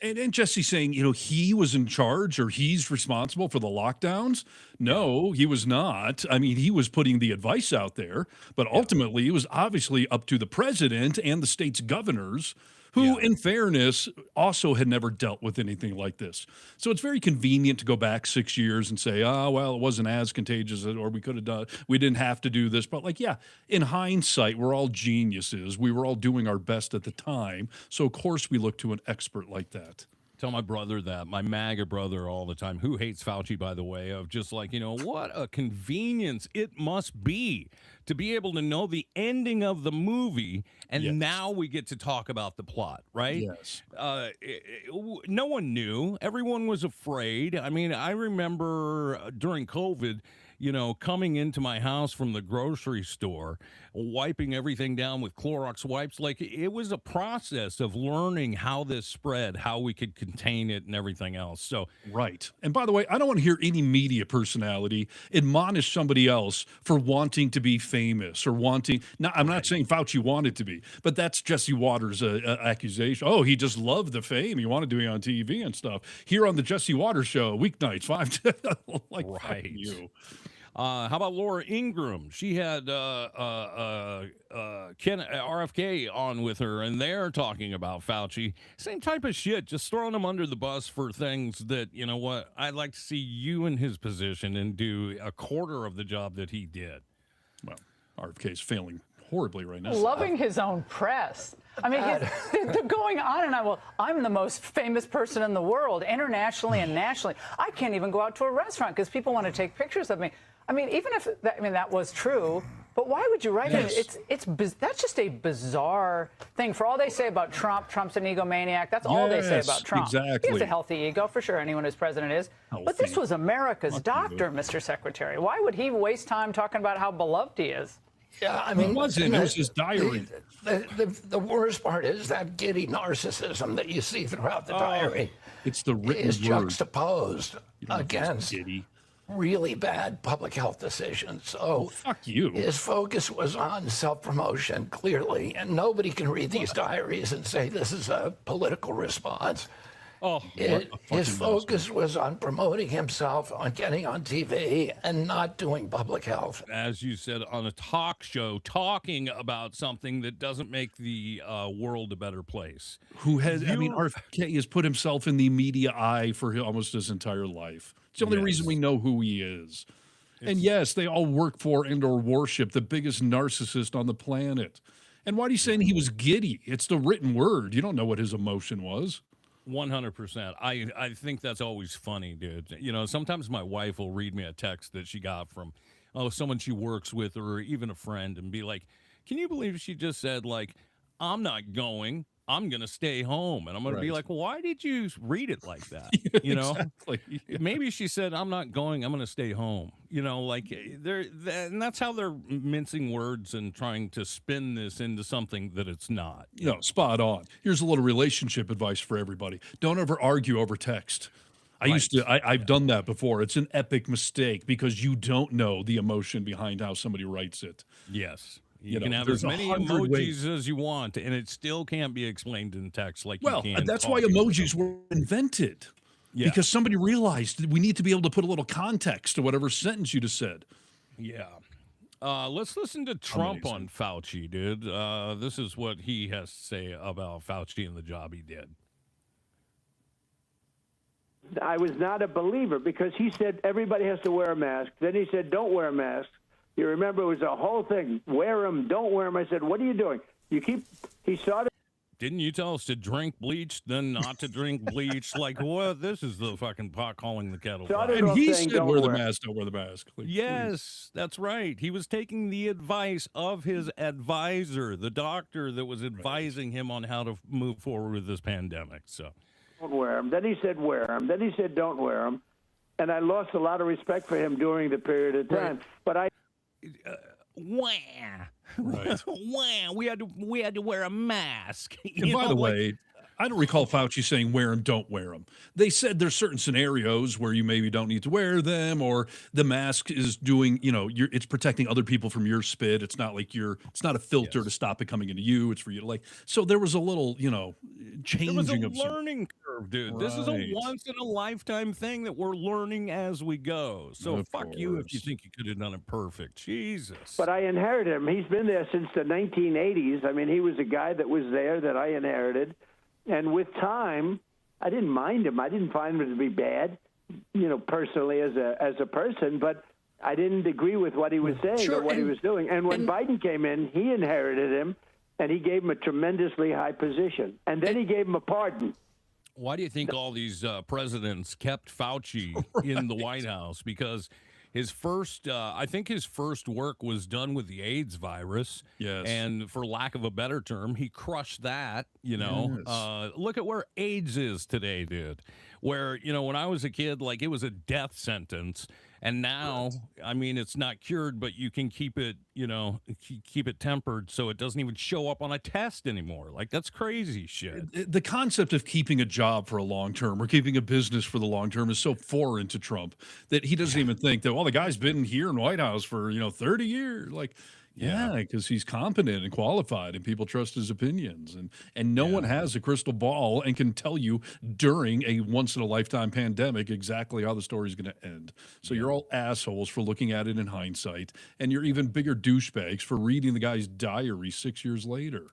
And Jesse saying, you know, he was in charge or he's responsible for the lockdowns. No, he was not. I mean, he was putting the advice out there, but ultimately it was obviously up to the president and the state's governors who, in fairness, also had never dealt with anything like this. So it's very convenient to go back 6 years and say, oh, well, it wasn't as contagious, or we could have done, we didn't have to do this. But like, yeah, in hindsight, we're all geniuses. We were all doing our best at the time. So of course we look to an expert like that. Tell my brother that, my MAGA brother all the time, who hates Fauci, by the way, of just like, you know, what a convenience it must be to be able to know the ending of the movie, and now we get to talk about the plot, right? Yes. No one knew. Everyone was afraid. I mean, I remember during COVID, you know, coming into my house from the grocery store, wiping everything down with Clorox wipes. Like, it was a process of learning how this spread, how we could contain it and everything else. So, right. And by the way, I don't want to hear any media personality admonish somebody else for wanting to be famous or wanting. Now, I'm not saying Fauci wanted to be, but that's Jesse Waters' accusation. Oh, he just loved the fame. He wanted to be on TV and stuff. Here on the Jesse Waters Show, weeknights, 5 to like, fuck you. How about Laura Ingraham? She had Ken RFK on with her, and they're talking about Fauci. Same type of shit, just throwing him under the bus for things that, you know what, I'd like to see you in his position and do a quarter of the job that he did. Well, RFK is failing horribly right now. Loving his own press. I mean, they're going on and on. Well, I'm the most famous person in the world, internationally and nationally. I can't even go out to a restaurant because people want to take pictures of me. I mean, even if that was true, but why would you write it? That's just a bizarre thing. For all they say about Trump, Trump's an egomaniac. That's all they say about Trump. Exactly. He has a healthy ego, for sure. Anyone who's president is. But this was America's doctor, Mr. Secretary. Why would he waste time talking about how beloved he is? Yeah, I mean, it was his diary. The worst part is that giddy narcissism that you see throughout the diary. It's the written is word. Juxtaposed against really bad public health decisions. So fuck you. His focus was on self-promotion, clearly, and nobody can read these diaries and say this is a political response. His focus was on promoting himself, on getting on TV, and not doing public health. As you said, on a talk show, talking about something that doesn't make the world a better place. Who has, I mean, RFK has put himself in the media eye for almost his entire life. It's the only reason we know who he is. And yes, they all work for and or worship the biggest narcissist on the planet. And why are you saying he was giddy? It's the written word. You don't know what his emotion was. 100%. I think that's always funny, dude. You know, sometimes my wife will read me a text that she got from, someone she works with or even a friend and be like, can you believe she just said, like, I'm not going, I'm going to stay home. And I'm going to be like, well, why did you read it like that? You know, maybe she said, I'm not going, I'm going to stay home. You know, like and that's how they're mincing words and trying to spin this into something that it's not. No, spot on. Here's a little relationship advice for everybody. Don't ever argue over text. I've done that before. It's an epic mistake because you don't know the emotion behind how somebody writes it. Yes. You can have as many emojis as you want, and it still can't be explained in text like you can. That's why emojis were invented. Yeah. Because somebody realized that we need to be able to put a little context to whatever sentence you just said. Yeah. Let's listen to Trump on Fauci, dude. This is what he has to say about Fauci and the job he did. I was not a believer because he said everybody has to wear a mask. Then he said don't wear a mask. You remember it was a whole thing. Wear them, don't wear them. I said, what are you doing? He started. Didn't you tell us to drink bleach, then not to drink bleach? Like, what? This is the fucking pot calling the kettle black. And he said, wear the mask, don't wear the mask. Like, yes, that's right. He was taking the advice of his advisor, the doctor that was advising him on how to move forward with this pandemic. So, don't wear them. Then he said, wear them. Then he said, don't wear them. And I lost a lot of respect for him during the period of time. Right. But I. Wah. Right. Wah. We had to wear a mask. And by the way, I don't recall Fauci saying wear them, don't wear them. They said there's certain scenarios where you maybe don't need to wear them, or the mask is doing, it's protecting other people from your spit. It's not like it's not a filter to stop it coming into you. It's for you to so there was a little, changing There was a of learning curve, dude. This is a Right. once in a lifetime thing that we're learning as we go. So Of fuck you if you course. think you could have done it perfect. Jesus. But I inherited him. He's been there since the 1980s. I mean, he was a guy that was there that I inherited. And with time, I didn't mind him. I didn't find him to be bad, personally as a person. But I didn't agree with what he was saying or what he was doing. And when Biden came in, he inherited him, and he gave him a tremendously high position. And then he gave him a pardon. Why do you think all these presidents kept Fauci in the White House? Because I think his first work was done with the AIDS virus. Yes. And for lack of a better term, he crushed that, Yes. Look at where AIDS is today, dude. Where, when I was a kid, like, it was a death sentence. And now, I mean, it's not cured, but you can keep it, keep it tempered so it doesn't even show up on a test anymore. Like, that's crazy shit. The concept of keeping a job for a long term or keeping a business for the long term is so foreign to Trump that he doesn't even think that, well, the guy's been here in the White House for, 30 years. Like, yeah, because he's competent and qualified and people trust his opinions. And no one has a crystal ball and can tell you during a once in a lifetime pandemic exactly how the story is going to end. So you're all assholes for looking at it in hindsight. And you're even bigger douchebags for reading the guy's diary 6 years later.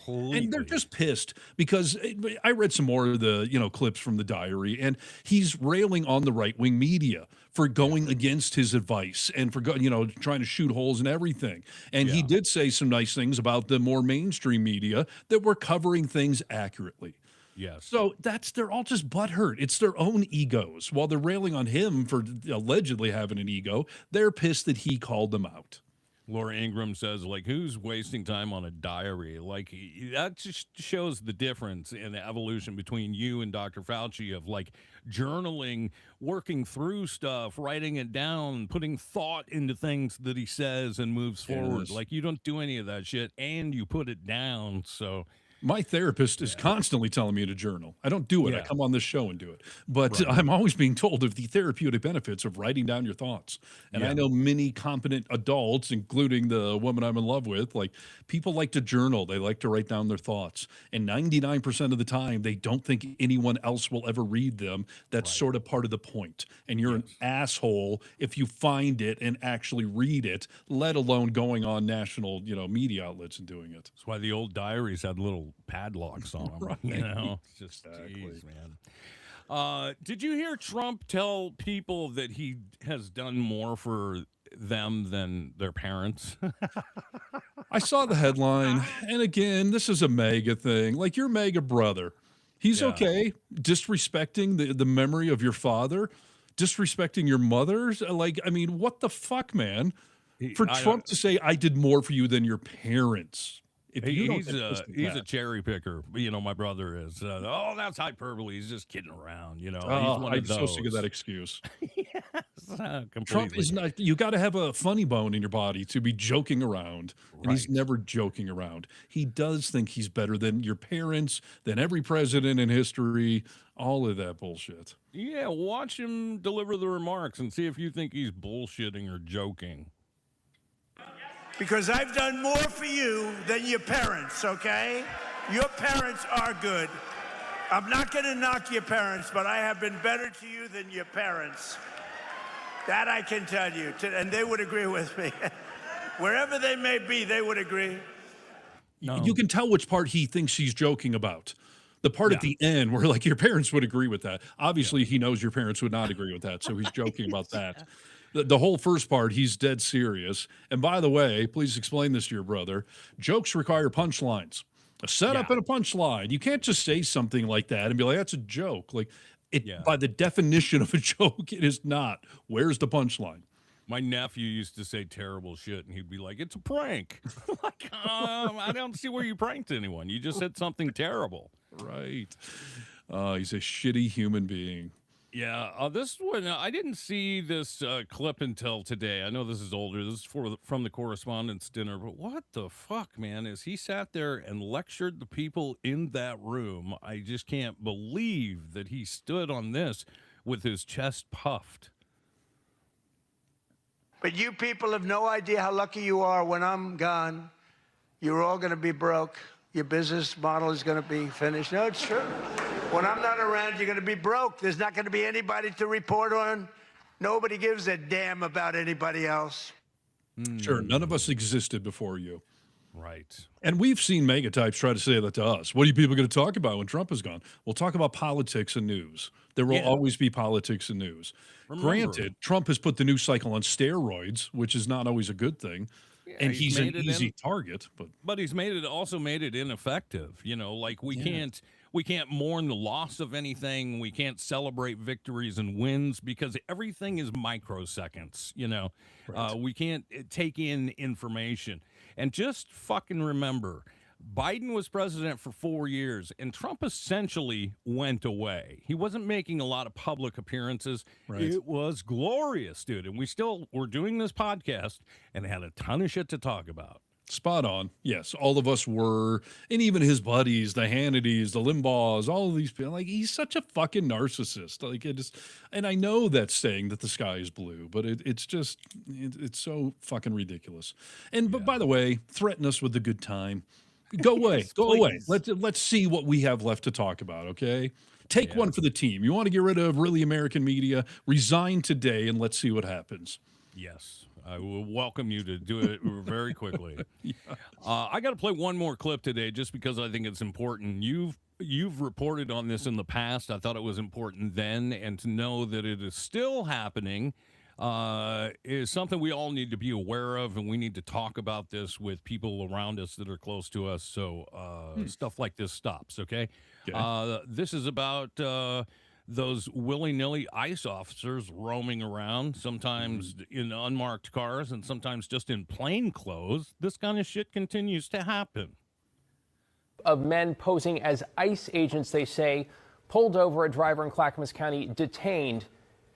And they're just pissed because I read some more of the, clips from the diary, and he's railing on the right-wing media for going against his advice and for trying to shoot holes in everything. And he did say some nice things about the more mainstream media that were covering things accurately. Yes. So they're all just butthurt. It's their own egos. While they're railing on him for allegedly having an ego, they're pissed that he called them out. Laura Ingram says, like, who's wasting time on a diary? Like, that just shows the difference in the evolution between you and Dr. Fauci of, like, journaling, working through stuff, writing it down, putting thought into things that he says and moves forward. Yes. Like, you don't do any of that shit, and you put it down, so... My therapist is constantly telling me to journal. I don't do it. I come on this show and do it. But I'm always being told of the therapeutic benefits of writing down your thoughts. And I know many competent adults, including the woman I'm in love with, like, people like to journal. They like to write down their thoughts. And 99% of the time, they don't think anyone else will ever read them. That's sort of part of the point. And you're an asshole if you find it and actually read it, let alone going on national, media outlets and doing it. That's why the old diaries had little padlocks on them, It's just, geez, man. Did you hear Trump tell people that he has done more for them than their parents? I saw the headline, and again, this is a MAGA thing. Like, your MAGA brother, he's okay disrespecting the memory of your father, disrespecting your mother. Like, I mean, what the fuck, man? For Trump to say, I did more for you than your parents. He's a cherry picker. My brother is. That's hyperbole. He's just kidding around. He's one I'm of so those. sick of that excuse. Completely. Trump is not. You got to have a funny bone in your body to be joking around, and he's never joking around. He does think he's better than your parents, than every president in history. All of that bullshit. Yeah, watch him deliver the remarks and see if you think he's bullshitting or joking. Because I've done more for you than your parents, okay? Your parents are good. I'm not going to knock your parents, but I have been better to you than your parents. That I can tell you, and they would agree with me. Wherever they may be, they would agree. No. You can tell which part he thinks he's joking about. The part at the end where, like, your parents would agree with that. Obviously, he knows your parents would not agree with that, so he's joking about that. The whole first part, he's dead serious. And by the way, please explain this to your brother. Jokes require punchlines. A setup and a punchline. You can't just say something like that and be like, that's a joke. Like, by the definition of a joke, it is not. Where's the punchline? My nephew used to say terrible shit, and he'd be like, it's a prank. Like, I don't see where you pranked anyone. You just said something terrible. Right. He's a shitty human being. Yeah, this one, I didn't see this clip until today. I know this is older. This is from the correspondence dinner, but what the fuck, man, is he sat there and lectured the people in that room. I just can't believe that he stood on this with his chest puffed. But you people have no idea how lucky you are. When I'm gone, you're all going to be broke. Your business model is going to be finished. No, it's true. When I'm not around, you're going to be broke. There's not going to be anybody to report on. Nobody gives a damn about anybody else. Sure, none of us existed before you. Right. And we've seen mega types try to say that to us. What are you people going to talk about when Trump is gone? We'll talk about politics and news. There will always be politics and news. Granted, Trump has put the news cycle on steroids, which is not always a good thing. And he's an easy target, but he's also made it ineffective. You know, like we can't mourn the loss of anything. We can't celebrate victories and wins because everything is microseconds. You know, we can't take in information. And just fucking remember, Biden was president for 4 years, and Trump essentially went away. He wasn't making a lot of public appearances. Right. It was glorious, dude. And we're doing this podcast and had a ton of shit to talk about. Spot on. Yes, all of us were, and even his buddies, the Hannitys, the Limbaughs, all of these people. Like, he's such a fucking narcissist. Like, and I know that's saying that the sky is blue, but it's so fucking ridiculous. And but by the way, threaten us with a good time. Go away. Yes, go away. please. Let's see what we have left to talk about, okay? Take one for the team. You want to get rid of Really American Media, resign today, and let's see what happens. Yes. I will welcome you to do it very quickly. I got to play one more clip today just because I think it's important. You've reported on this in the past. I thought it was important then, and to know that it is still happening is something we all need to be aware of, and we need to talk about this with people around us that are close to us so stuff like this stops, okay? This is about those willy-nilly ICE officers roaming around, sometimes in unmarked cars and sometimes just in plain clothes. This kind of shit continues to happen. Of men posing as ICE agents, they say, pulled over a driver in Clackamas County, detained,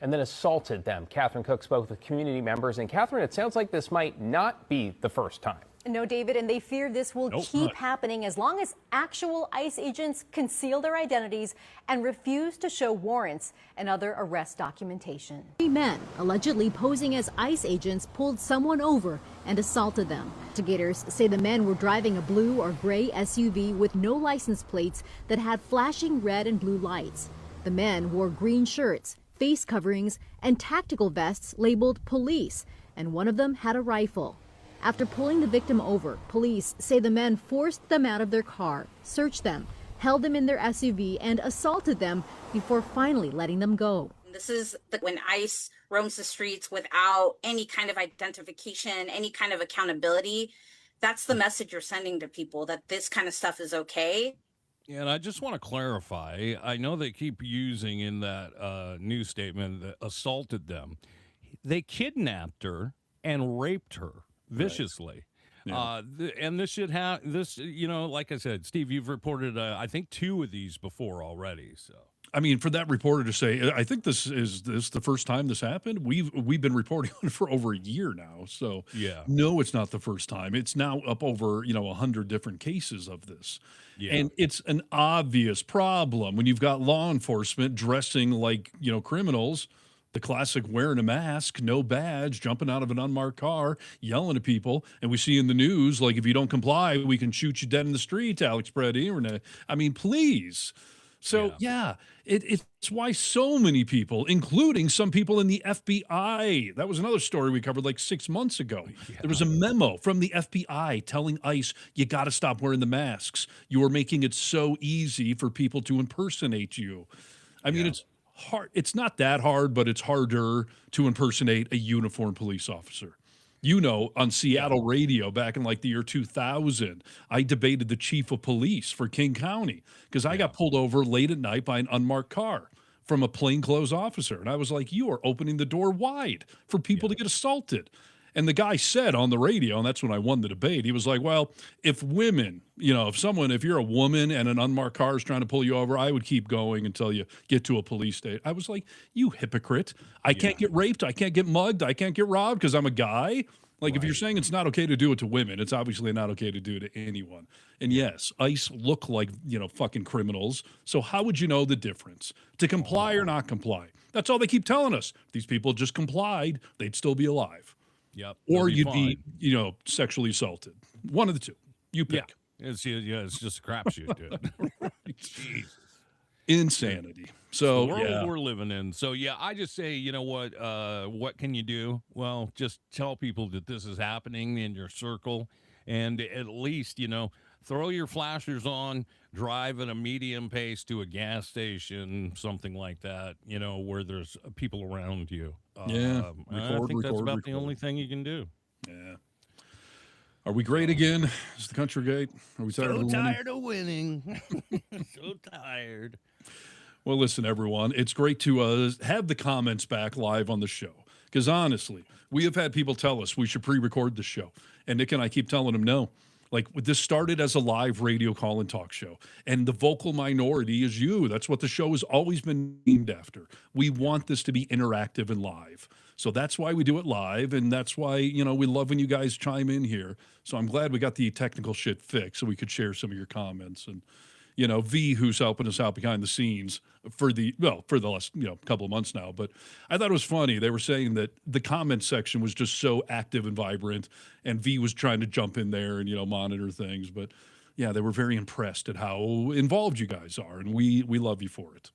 and then assaulted them. Catherine Cook spoke with community members. And Catherine, it sounds like this might not be the first time. No, David, and they fear this will keep happening as long as actual ICE agents conceal their identities and refuse to show warrants and other arrest documentation. 3 men allegedly posing as ICE agents pulled someone over and assaulted them. Investigators say the men were driving a blue or gray SUV with no license plates that had flashing red and blue lights. The men wore green shirts, face coverings, and tactical vests labeled police, and one of them had a rifle. After pulling the victim over, police say the men forced them out of their car, searched them, held them in their SUV, and assaulted them before finally letting them go. This is when ICE roams the streets without any kind of identification, any kind of accountability. That's the message you're sending to people, that this kind of stuff is okay. And I just want to clarify, I know they keep using in that news statement that assaulted them. They kidnapped her and raped her viciously. Right. Yeah. And this should have this, you know, like I said, Steve, you've reported, I think 2 of these before already. So, I mean, for that reporter to say, I think this is the first time this happened. We've been reporting on it for over a year now. So no, it's not the first time. It's now up over 100 different cases of this. Yeah. And it's an obvious problem when you've got law enforcement dressing like criminals. The classic wearing a mask, no badge, jumping out of an unmarked car, yelling at people. And we see in the news, like, if you don't comply, we can shoot you dead in the street, Alex Brad. I mean, please. So, it's why so many people, including some people in the FBI, that was another story we covered like 6 months ago. Yeah. There was a memo from the FBI telling ICE, you got to stop wearing the masks. You are making it so easy for people to impersonate you. I mean, it's hard. It's not that hard, but it's harder to impersonate a uniformed police officer. You know, on Seattle radio back in like the year 2000, I debated the chief of police for King County because I got pulled over late at night by an unmarked car from a plainclothes officer. And I was like, you are opening the door wide for people to get assaulted. And the guy said on the radio, and that's when I won the debate, he was like, well, if women, if you're a woman and an unmarked car is trying to pull you over, I would keep going until you get to a police station. I was like, you hypocrite. I can't get raped. I can't get mugged. I can't get robbed because I'm a guy. Like, if you're saying it's not okay to do it to women, it's obviously not okay to do it to anyone. And yes, ICE look like, fucking criminals. So how would you know the difference? To comply or not comply? That's all they keep telling us. If these people just complied, they'd still be alive. Yep. Or you'd be, sexually assaulted. One of the two. You pick. Yeah. It's just a crapshoot, dude. Jeez. Insanity. So, the world we're living in. So, I just say, what can you do? Well, just tell people that this is happening in your circle, and at least, throw your flashers on, drive at a medium pace to a gas station, something like that, where there's people around you. I think that's about the only thing you can do. Yeah. Are we great again? Is the country great? Are we tired of winning? So tired. Well, listen, everyone, it's great to have the comments back live on the show. Because honestly, we have had people tell us we should pre-record the show. And Nick and I keep telling them no. Like, this started as a live radio call and talk show. And the vocal minority is you. That's what the show has always been named after. We want this to be interactive and live. So that's why we do it live. And that's why, we love when you guys chime in here. So I'm glad we got the technical shit fixed so we could share some of your comments. And, V, who's helping us out behind the scenes for the last, couple of months now. But I thought it was funny. They were saying that the comment section was just so active and vibrant, and V was trying to jump in there and, monitor things. But yeah, they were very impressed at how involved you guys are, and we love you for it.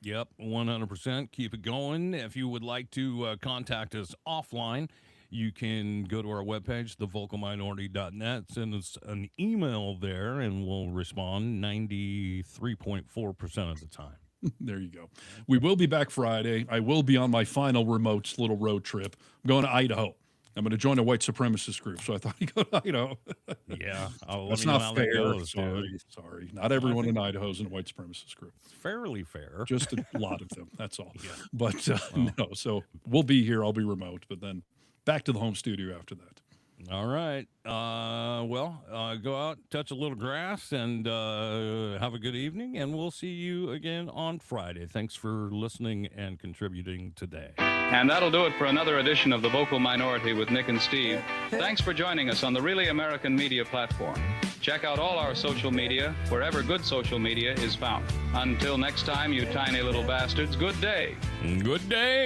Yep, 100%. Keep it going. If you would like to contact us offline, you can go to our webpage, thevocalminority.net, send us an email there, and we'll respond 93.4% of the time. There you go. We will be back Friday. I will be on my final remote little road trip. I'm going to Idaho. I'm going to join a white supremacist group, so I thought I'd go to Idaho. Yeah. That's not fair. Sorry. Not everyone in Idaho is in a white supremacist group. Fairly fair. Just a lot of them. That's all. Yeah. But no, so we'll be here. I'll be remote, but then back to the home studio after that. All right. Go out, touch a little grass, and have a good evening, and we'll see you again on Friday. Thanks for listening and contributing today. And that'll do it for another edition of The Vocal Minority with Nick and Steve. Thanks for joining us on the Really American Media platform. Check out all our social media wherever good social media is found. Until next time, you tiny little bastards, good day. Good day.